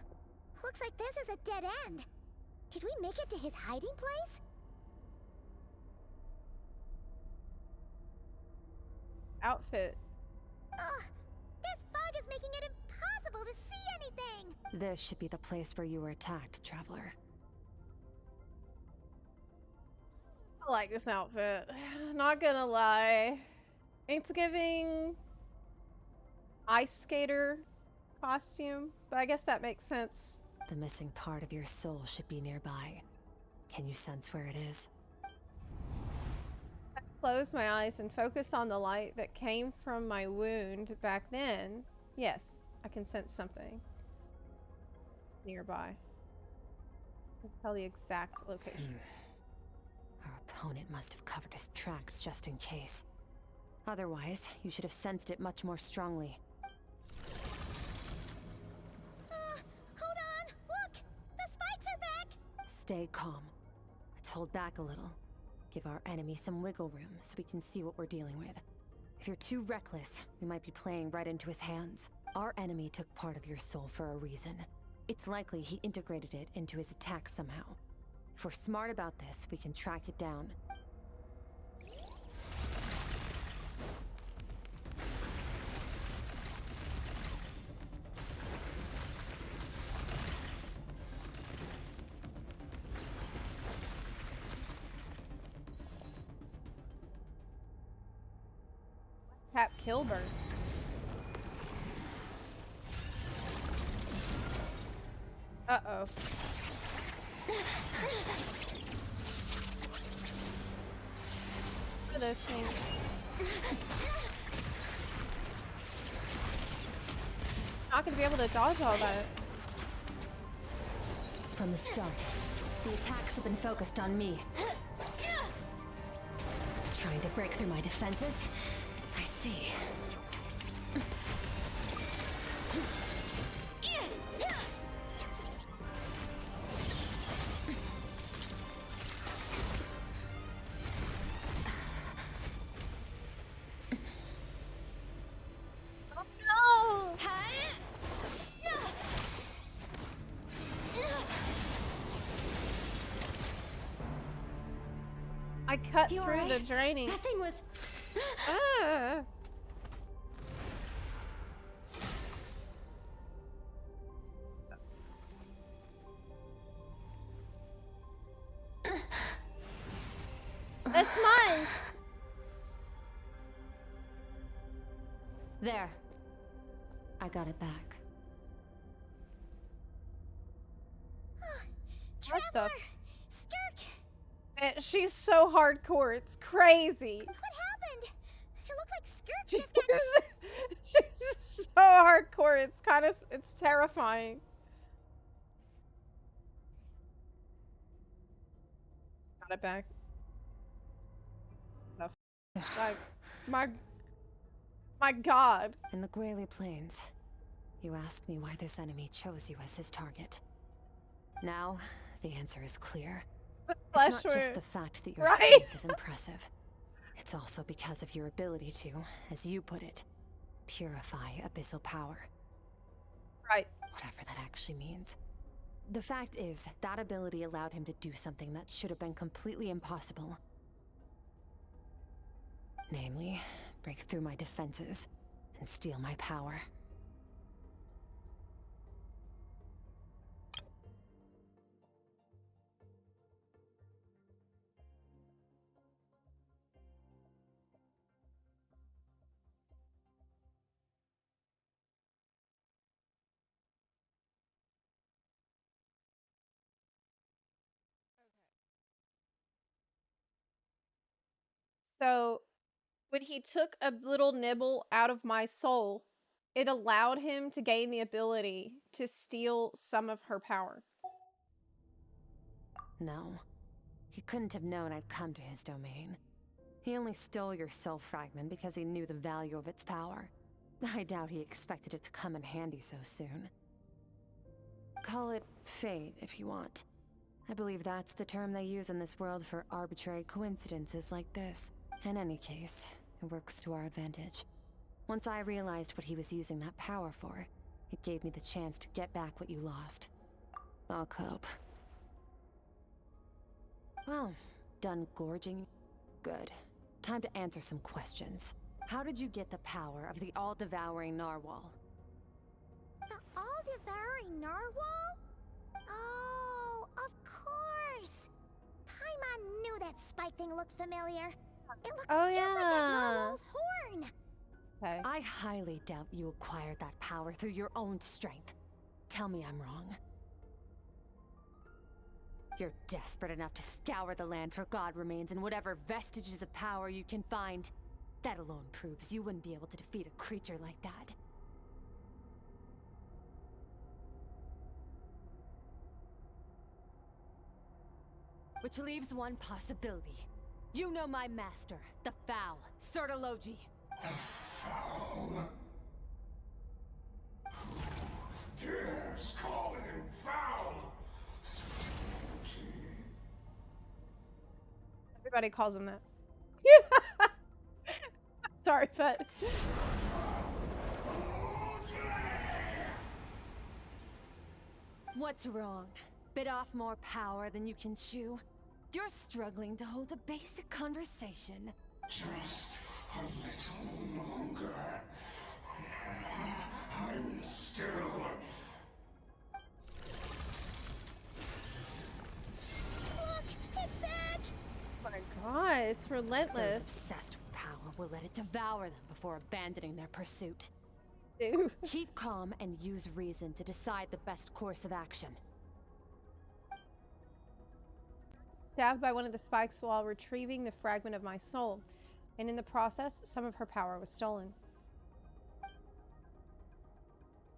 looks like this is a dead end. Did we make it to his hiding place? Outfit. Ugh, this fog is making it impossible to see anything. This should be the place where you were attacked, traveler. I like this outfit. Not gonna lie. It's giving ice skater costume, but I guess that makes sense. The missing part of your soul should be nearby. Can you sense where it is? I close my eyes and focus on the light that came from my wound back then. Yes, I can sense something nearby. I can tell the exact location. Our opponent must have covered his tracks just in case. Otherwise, you should have sensed it much more strongly. Hold on! Look! The spikes are back! Stay calm. Let's hold back a little. Give our enemy some wiggle room so we can see what we're dealing with. If you're too reckless, we might be playing right into his hands. Our enemy took part of your soul for a reason. It's likely he integrated it into his attack somehow. If we're smart about this, we can track it down. Tap kill burst. Uh-oh. What are those things? Not gonna be able to dodge all that. From the start, the attacks have been focused on me. Trying to break through my defenses? I see. I cut through the draining. That thing was... Ah. That's mine. There. I got it back. What the? Skirk! She's so hardcore. It's crazy. What happened? It looked like Skirk just got... She's so hardcore. It's terrifying. Got it back. No. My God. In the Grayley Plains, you asked me why this enemy chose you as his target. Now, the answer is clear. It's not just the fact that your strength is impressive. It's also because of your ability to, as you put it, purify abyssal power. Right. Whatever that actually means. The fact is, that ability allowed him to do something that should have been completely impossible. Namely, break through my defenses and steal my power. So, when he took a little nibble out of my soul, it allowed him to gain the ability to steal some of her power. No. He couldn't have known I'd come to his domain. He only stole your soul fragment because he knew the value of its power. I doubt he expected it to come in handy so soon. Call it fate, if you want. I believe that's the term they use in this world for arbitrary coincidences like this. In any case, it works to our advantage. Once I realized what he was using that power for, it gave me the chance to get back what you lost. I'll cope. Well, done gorging? Good. Time to answer some questions. How did you get the power of the all-devouring narwhal? The all-devouring narwhal? Oh, of course! Paimon knew that spike thing looked familiar. It looks just like that narwhal's horn! Okay. I highly doubt you acquired that power through your own strength. Tell me I'm wrong. You're desperate enough to scour the land for god remains and whatever vestiges of power you can find. That alone proves you wouldn't be able to defeat a creature like that. Which leaves one possibility. You know my master, the Foul, Sertologi. The Foul? Who dares call him foul? Everybody calls him that. Sorry, but... What's wrong? Bit off more power than you can chew? You're struggling to hold a basic conversation. Just a little longer. I'm still... Look! It's back! Oh my god, it's relentless. Those obsessed with power will let it devour them before abandoning their pursuit. Dude. Keep calm and use reason to decide the best course of action. Stabbed by one of the spikes while retrieving the fragment of my soul, and in the process, some of her power was stolen.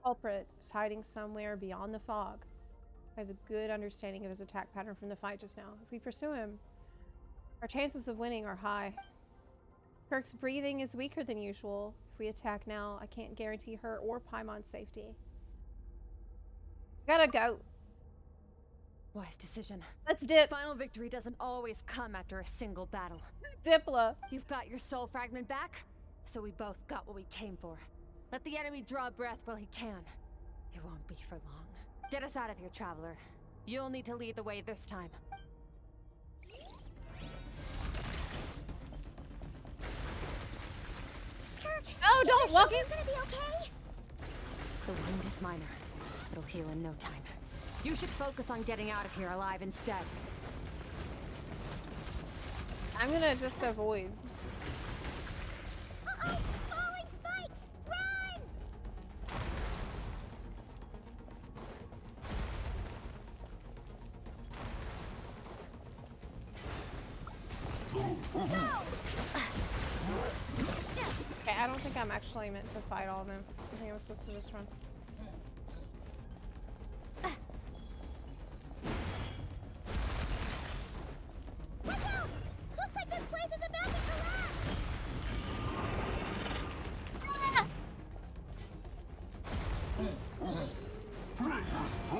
Culprit is hiding somewhere beyond the fog. I have a good understanding of his attack pattern from the fight just now. If we pursue him, our chances of winning are high. Skirk's breathing is weaker than usual. If we attack now, I can't guarantee her or Paimon's safety. Gotta go. Wise decision. Let's dip. Final victory doesn't always come after a single battle. Zepla. You've got your soul fragment back, so we both got what we came for. Let the enemy draw breath while he can. It won't be for long. Get us out of here, traveler. You'll need to lead the way this time. Skirk! Oh, don't walk in! Gonna be okay? The wound is minor. It'll heal in no time. You should focus on getting out of here alive instead. I'm gonna just avoid. Uh-oh! Falling spikes! Run! Okay, I don't think I'm actually meant to fight all of them. I think I'm supposed to just run. Look out! Looks like this place is about to collapse!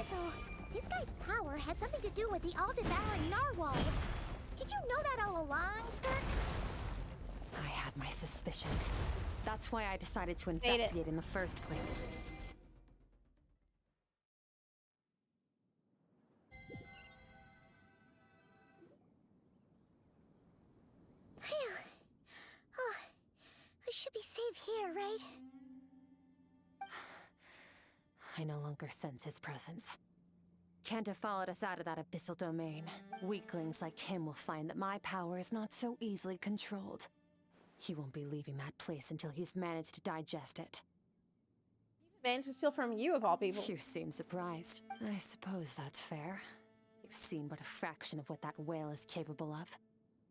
So, this guy's power has something to do with the all-devouring narwhal. Did you know that all along, Skirk? I had my suspicions. That's why I decided to investigate in the first place. Phew. Oh, we should be safe here, right? I no longer sense his presence. Can't have followed us out of that abyssal domain. Weaklings like him will find that my power is not so easily controlled. He won't be leaving that place until he's managed to digest it. Managed to steal from you, of all people. You seem surprised. I suppose that's fair. You've seen but a fraction of what that whale is capable of.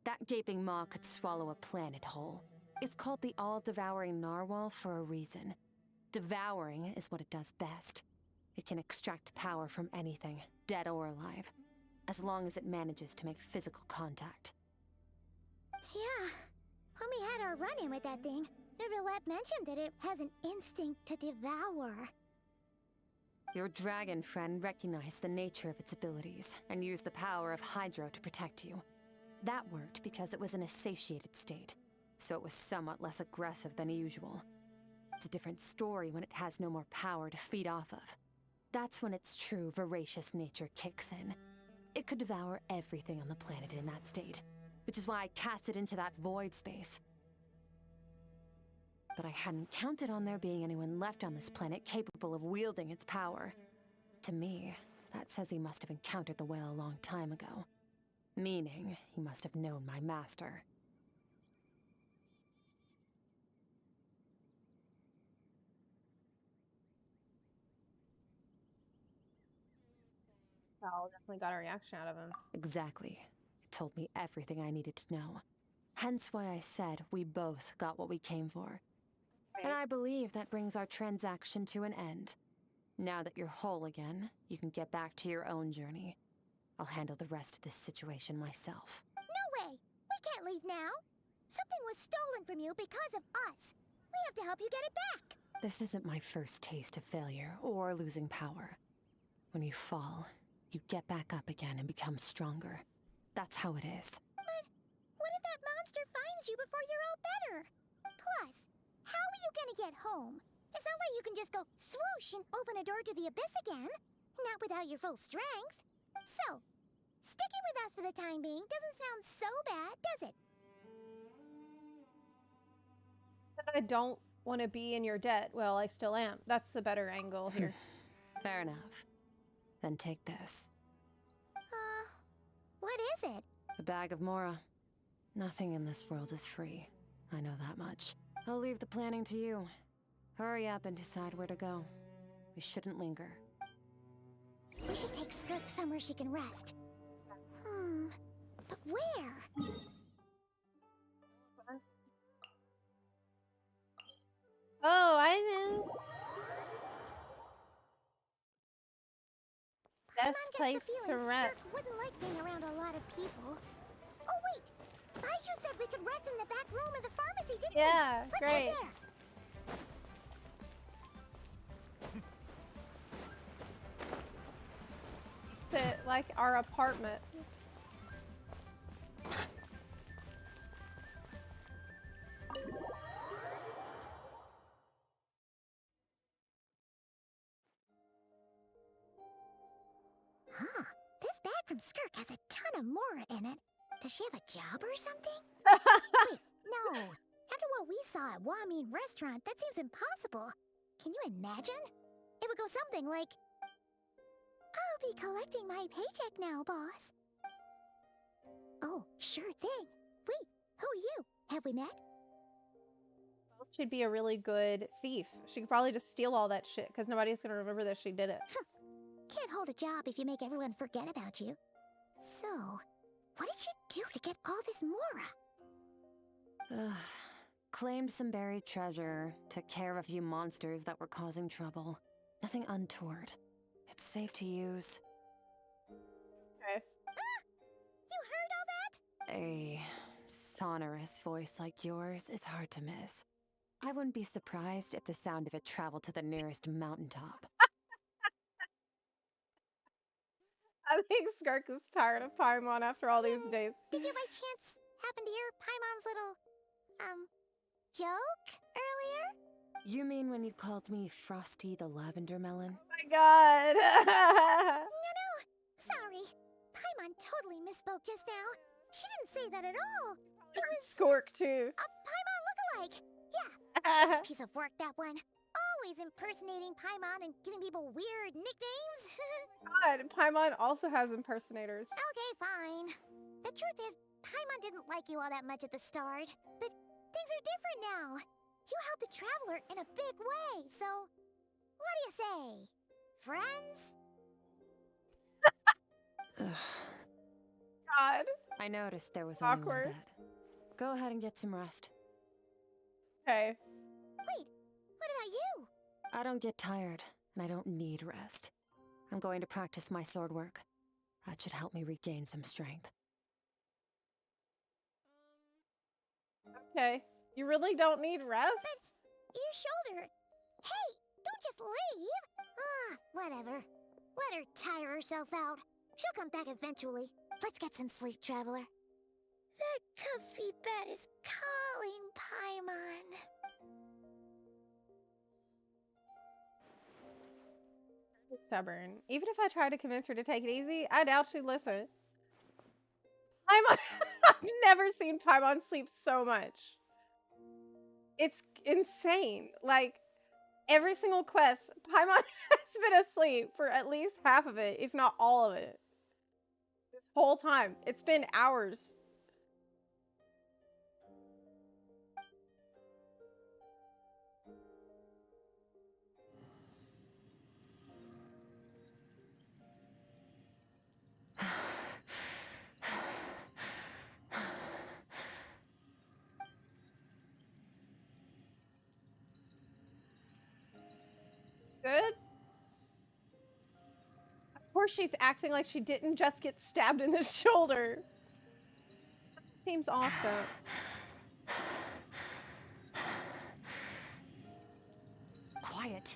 That gaping maw could swallow a planet whole. It's called the all-devouring narwhal for a reason. Devouring is what it does best. It can extract power from anything, dead or alive. as long as it manages to make physical contact. Yeah. When we had our run-in with that thing, Neuvillette mentioned that it has an instinct to devour. Your dragon friend recognized the nature of its abilities and used the power of Hydro to protect you. That worked because it was in a satiated state, so it was somewhat less aggressive than usual. It's a different story when it has no more power to feed off of. That's when its true voracious nature kicks in. It could devour everything on the planet in that state, which is why I cast it into that void space. But I hadn't counted on there being anyone left on this planet capable of wielding its power. To me, that says he must have encountered the whale a long time ago. Meaning, he must have known my master. Val definitely got a reaction out of him. Exactly. It told me everything I needed to know. Hence why I said we both got what we came for. And I believe that brings our transaction to an end. Now that you're whole again, you can get back to your own journey. I'll handle the rest of this situation myself. No way! We can't leave now! Something was stolen from you because of us! We have to help you get it back! This isn't my first taste of failure or losing power. When you fall, you get back up again and become stronger. That's how it is. But what if that monster finds you before you're all better? Plus, how are you gonna get home? It's not like you can just go swoosh and open a door to the abyss again. Not without your full strength. So, sticking with us for the time being doesn't sound so bad, does it? I don't want to be in your debt. Well, I still am. That's the better angle here. Fair enough. Then take this. What is it? A bag of Mora. Nothing in this world is free. I know that much. I'll leave the planning to you. Hurry up and decide where to go. We shouldn't linger. We should take Skirk somewhere she can rest. But where? Oh, I know. Best place to rest. Skirk wouldn't like being around a lot of people. Oh wait! Baizhu said we could rest in the back room of the pharmacy, didn't we? Yeah, Let's great. head there. Like our apartment. Huh. This bag from Skirk has a ton of Mora in it. Does she have a job or something? Wait, no. After what we saw at Wamin Restaurant, that seems impossible. Can you imagine? It would go something like, I'll be collecting my paycheck now, boss. Oh, sure thing. Wait, who are you? Have we met? She'd be a really good thief. She could probably just steal all that shit because nobody's gonna remember that she did it. Can't hold a job if you make everyone forget about you. So, what did you do to get all this Mora? Claimed some buried treasure, took care of a few monsters that were causing trouble. Nothing untoward. It's safe to use. Okay. You heard all that? A sonorous voice like yours is hard to miss. I wouldn't be surprised if the sound of it traveled to the nearest mountaintop. I think Skirk is tired of Paimon after all these days. Did you by chance happen to hear Paimon's little, joke earlier? You mean when you called me Frosty the Lavender Melon? Oh my god! No, sorry. Paimon totally misspoke just now. She didn't say that at all. It was Skirk too. a Paimon lookalike. Yeah, she's a piece of work, that one. Always impersonating Paimon and giving people weird nicknames. God, Paimon also has impersonators. Okay, fine. The truth is, Paimon didn't like you all that much at the start, but things are different now. You helped the Traveler in a big way, so what do you say? Friends? God. I noticed there was Awkward. only one bed. Go ahead and get some rest. Okay. Wait, what about you? I don't get tired, and I don't need rest. I'm going to practice my sword work. That should help me regain some strength. Okay. You really don't need rest? But your shoulder. Hey, don't just leave. Whatever. Let her tire herself out. She'll come back eventually. Let's get some sleep, traveler. That comfy bed is calling, Paimon. Stubborn. Even if I tried to convince her to take it easy, I doubt she'd listen. Paimon, I've never seen Paimon sleep so much. It's insane. Like, every single quest, Paimon has been asleep for at least half of it, if not all of it. This whole time. It's been hours. Good? Of course she's acting like she didn't just get stabbed in the shoulder. Seems awesome. Quiet.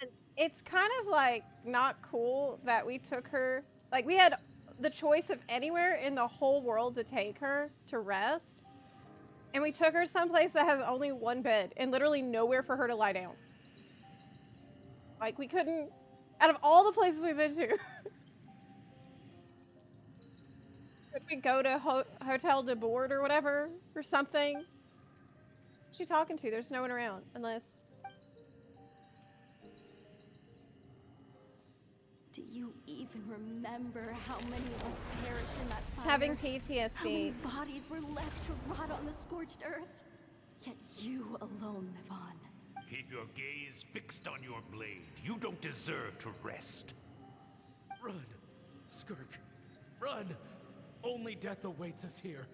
And it's kind of like not cool that we took her. Like, we had the choice of anywhere in the whole world to take her to rest. And we took her someplace that has only one bed and literally nowhere for her to lie down. Like, we couldn't, out of all the places we've been to, could we go to Hotel de Board or whatever, or something? Who's she talking to? There's no one around, unless... Do you even remember how many of us perished in that fire? Just having PTSD. How many bodies were left to rot on the scorched earth? Yet you alone live on. Keep your gaze fixed on your blade. You don't deserve to rest. Run, Skirk. Run! Only death awaits us here.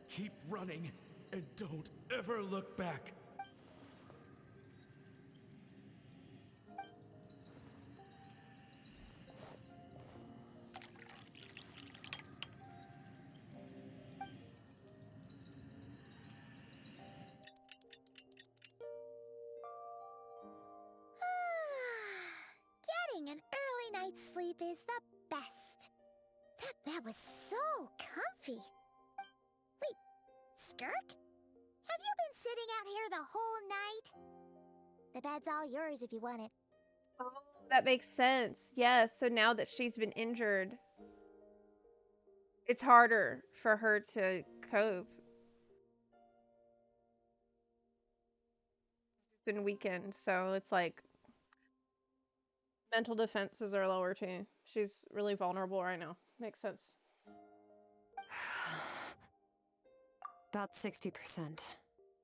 Keep running, and don't ever look back. Getting an early night's sleep is the best. That bed was so comfy. Wait, Skirk? Have you been sitting out here the whole night? The bed's all yours if you want it. Oh, that makes sense. Yes, so now that she's been injured, it's harder for her to cope. She's been weakened, so it's like mental defenses are lower too. She's really vulnerable right now. Makes sense. About 60%,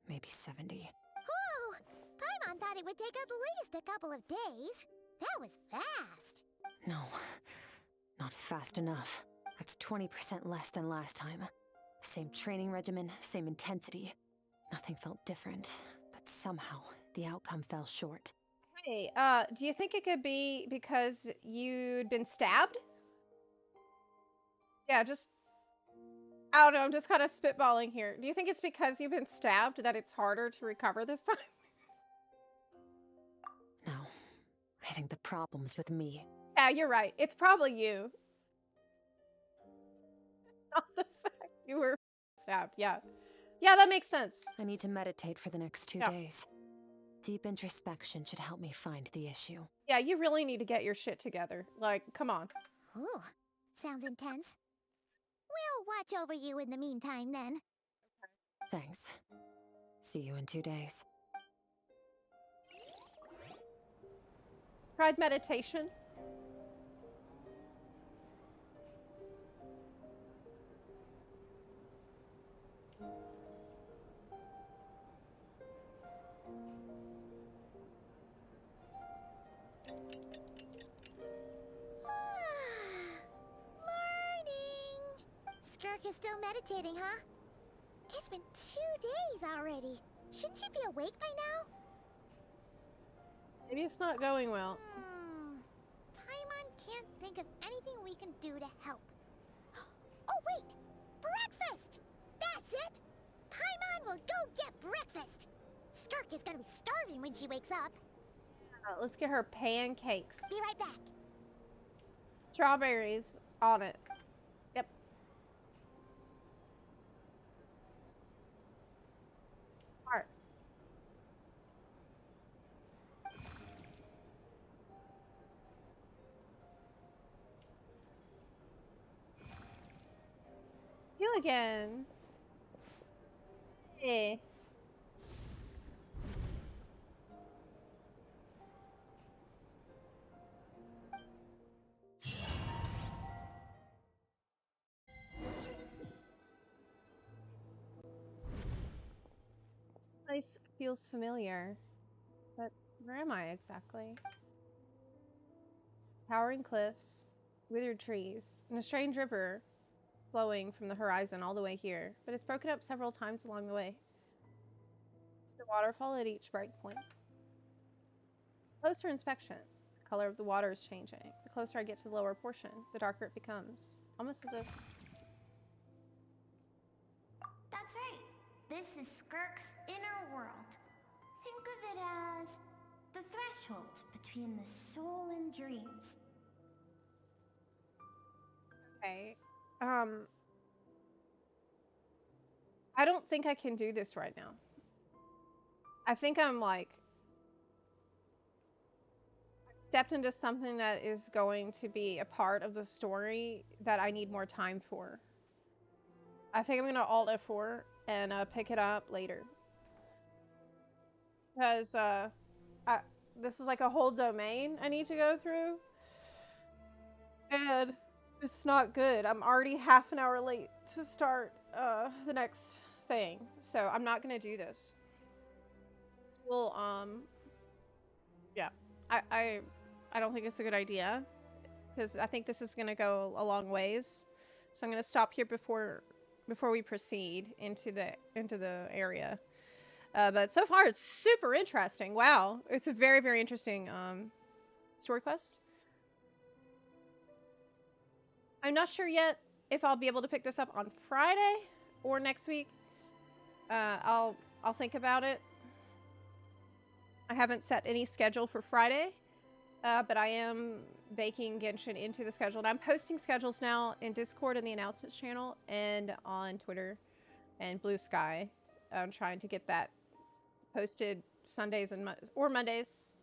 maybe 70. Whew! Paimon thought it would take at least a couple of days. That was fast. No, not fast enough. That's 20% less than last time. Same training regimen, same intensity. Nothing felt different, but somehow the outcome fell short. Hey, do you think it could be because you'd been stabbed? Yeah, just... I don't know, I'm just kind of spitballing here. Do you think it's because you've been stabbed that it's harder to recover this time? No, I think the problem's with me. Yeah, you're right. It's probably you. Not the fact you were stabbed, yeah. Yeah, that makes sense. I need to meditate for the next 2 days. Deep introspection should help me find the issue. Yeah, you really need to get your shit together. Like, come on. Ooh, sounds intense. We'll watch over you in the meantime, then. Thanks. See you in 2 days. Tried meditation? Skirk is still meditating, huh? It's been 2 days already. Shouldn't she be awake by now? Maybe it's not going well. Paimon think of anything we can do to help. Oh, wait! Breakfast! That's it! Paimon will go get breakfast! Skirk is gonna be starving when she wakes up. Let's get her pancakes. Be right back. Strawberries on it. Yep. Smart. You again. Hey. This place feels familiar, but where am I exactly? Towering cliffs, withered trees, and a strange river flowing from the horizon all the way here, but it's broken up several times along the way. The waterfall at each break point. Closer inspection. The color of the water is changing. The closer I get to the lower portion, the darker it becomes. Almost as if... That's right. This is Skirk's inner world. Think of it as the threshold between the soul and dreams. Okay. I don't think I can do this right now. I think I'm like... I've stepped into something that is going to be a part of the story that I need more time for. I think I'm going to Alt F4 and pick it up later. Because this is like a whole domain I need to go through. And it's not good. I'm already half an hour late to start the next thing. So I'm not going to do this. Well, yeah. I don't think it's a good idea. Because I think this is going to go a long ways. So I'm going to stop here before we proceed into the area. But so far it's super interesting. Wow. It's a very, very interesting story quest. I'm not sure yet if I'll be able to pick this up on Friday or next week. I'll think about it. I haven't set any schedule for Friday, but I am baking Genshin into the schedule. And I'm posting schedules now in Discord and the announcements channel and on Twitter and Blue Sky. I'm trying to get that posted Sundays and or Mondays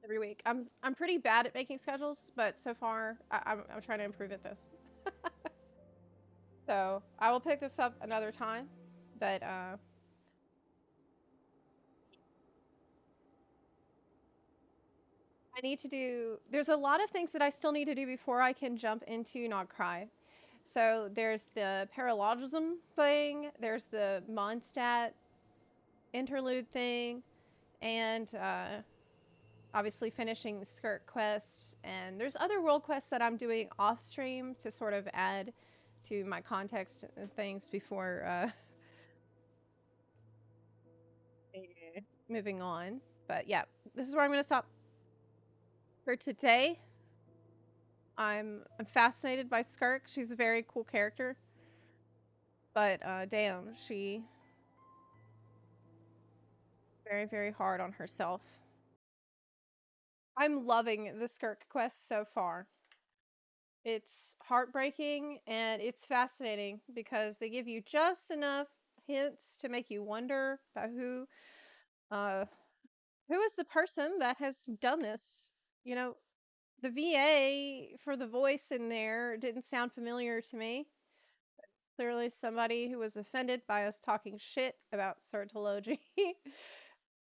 every week. I'm pretty bad at making schedules, but so far I'm trying to improve at this. So I will pick this up another time, but I need to do... There's a lot of things that I still need to do before I can jump into Not Cry. So there's the paralogism thing, there's the Mondstadt interlude thing, and obviously finishing the Skirk quest, and there's other world quests that I'm doing off stream to sort of add to my context and things before moving on. But yeah, this is where I'm going to stop for today. I'm fascinated by Skirk. She's a very cool character, but damn, she very, very hard on herself. I'm loving the Skirk quest so far. It's heartbreaking and it's fascinating because they give you just enough hints to make you wonder about who is the person that has done this. You know, the VA for the voice in there didn't sound familiar to me. It's clearly somebody who was offended by us talking shit about Sartology.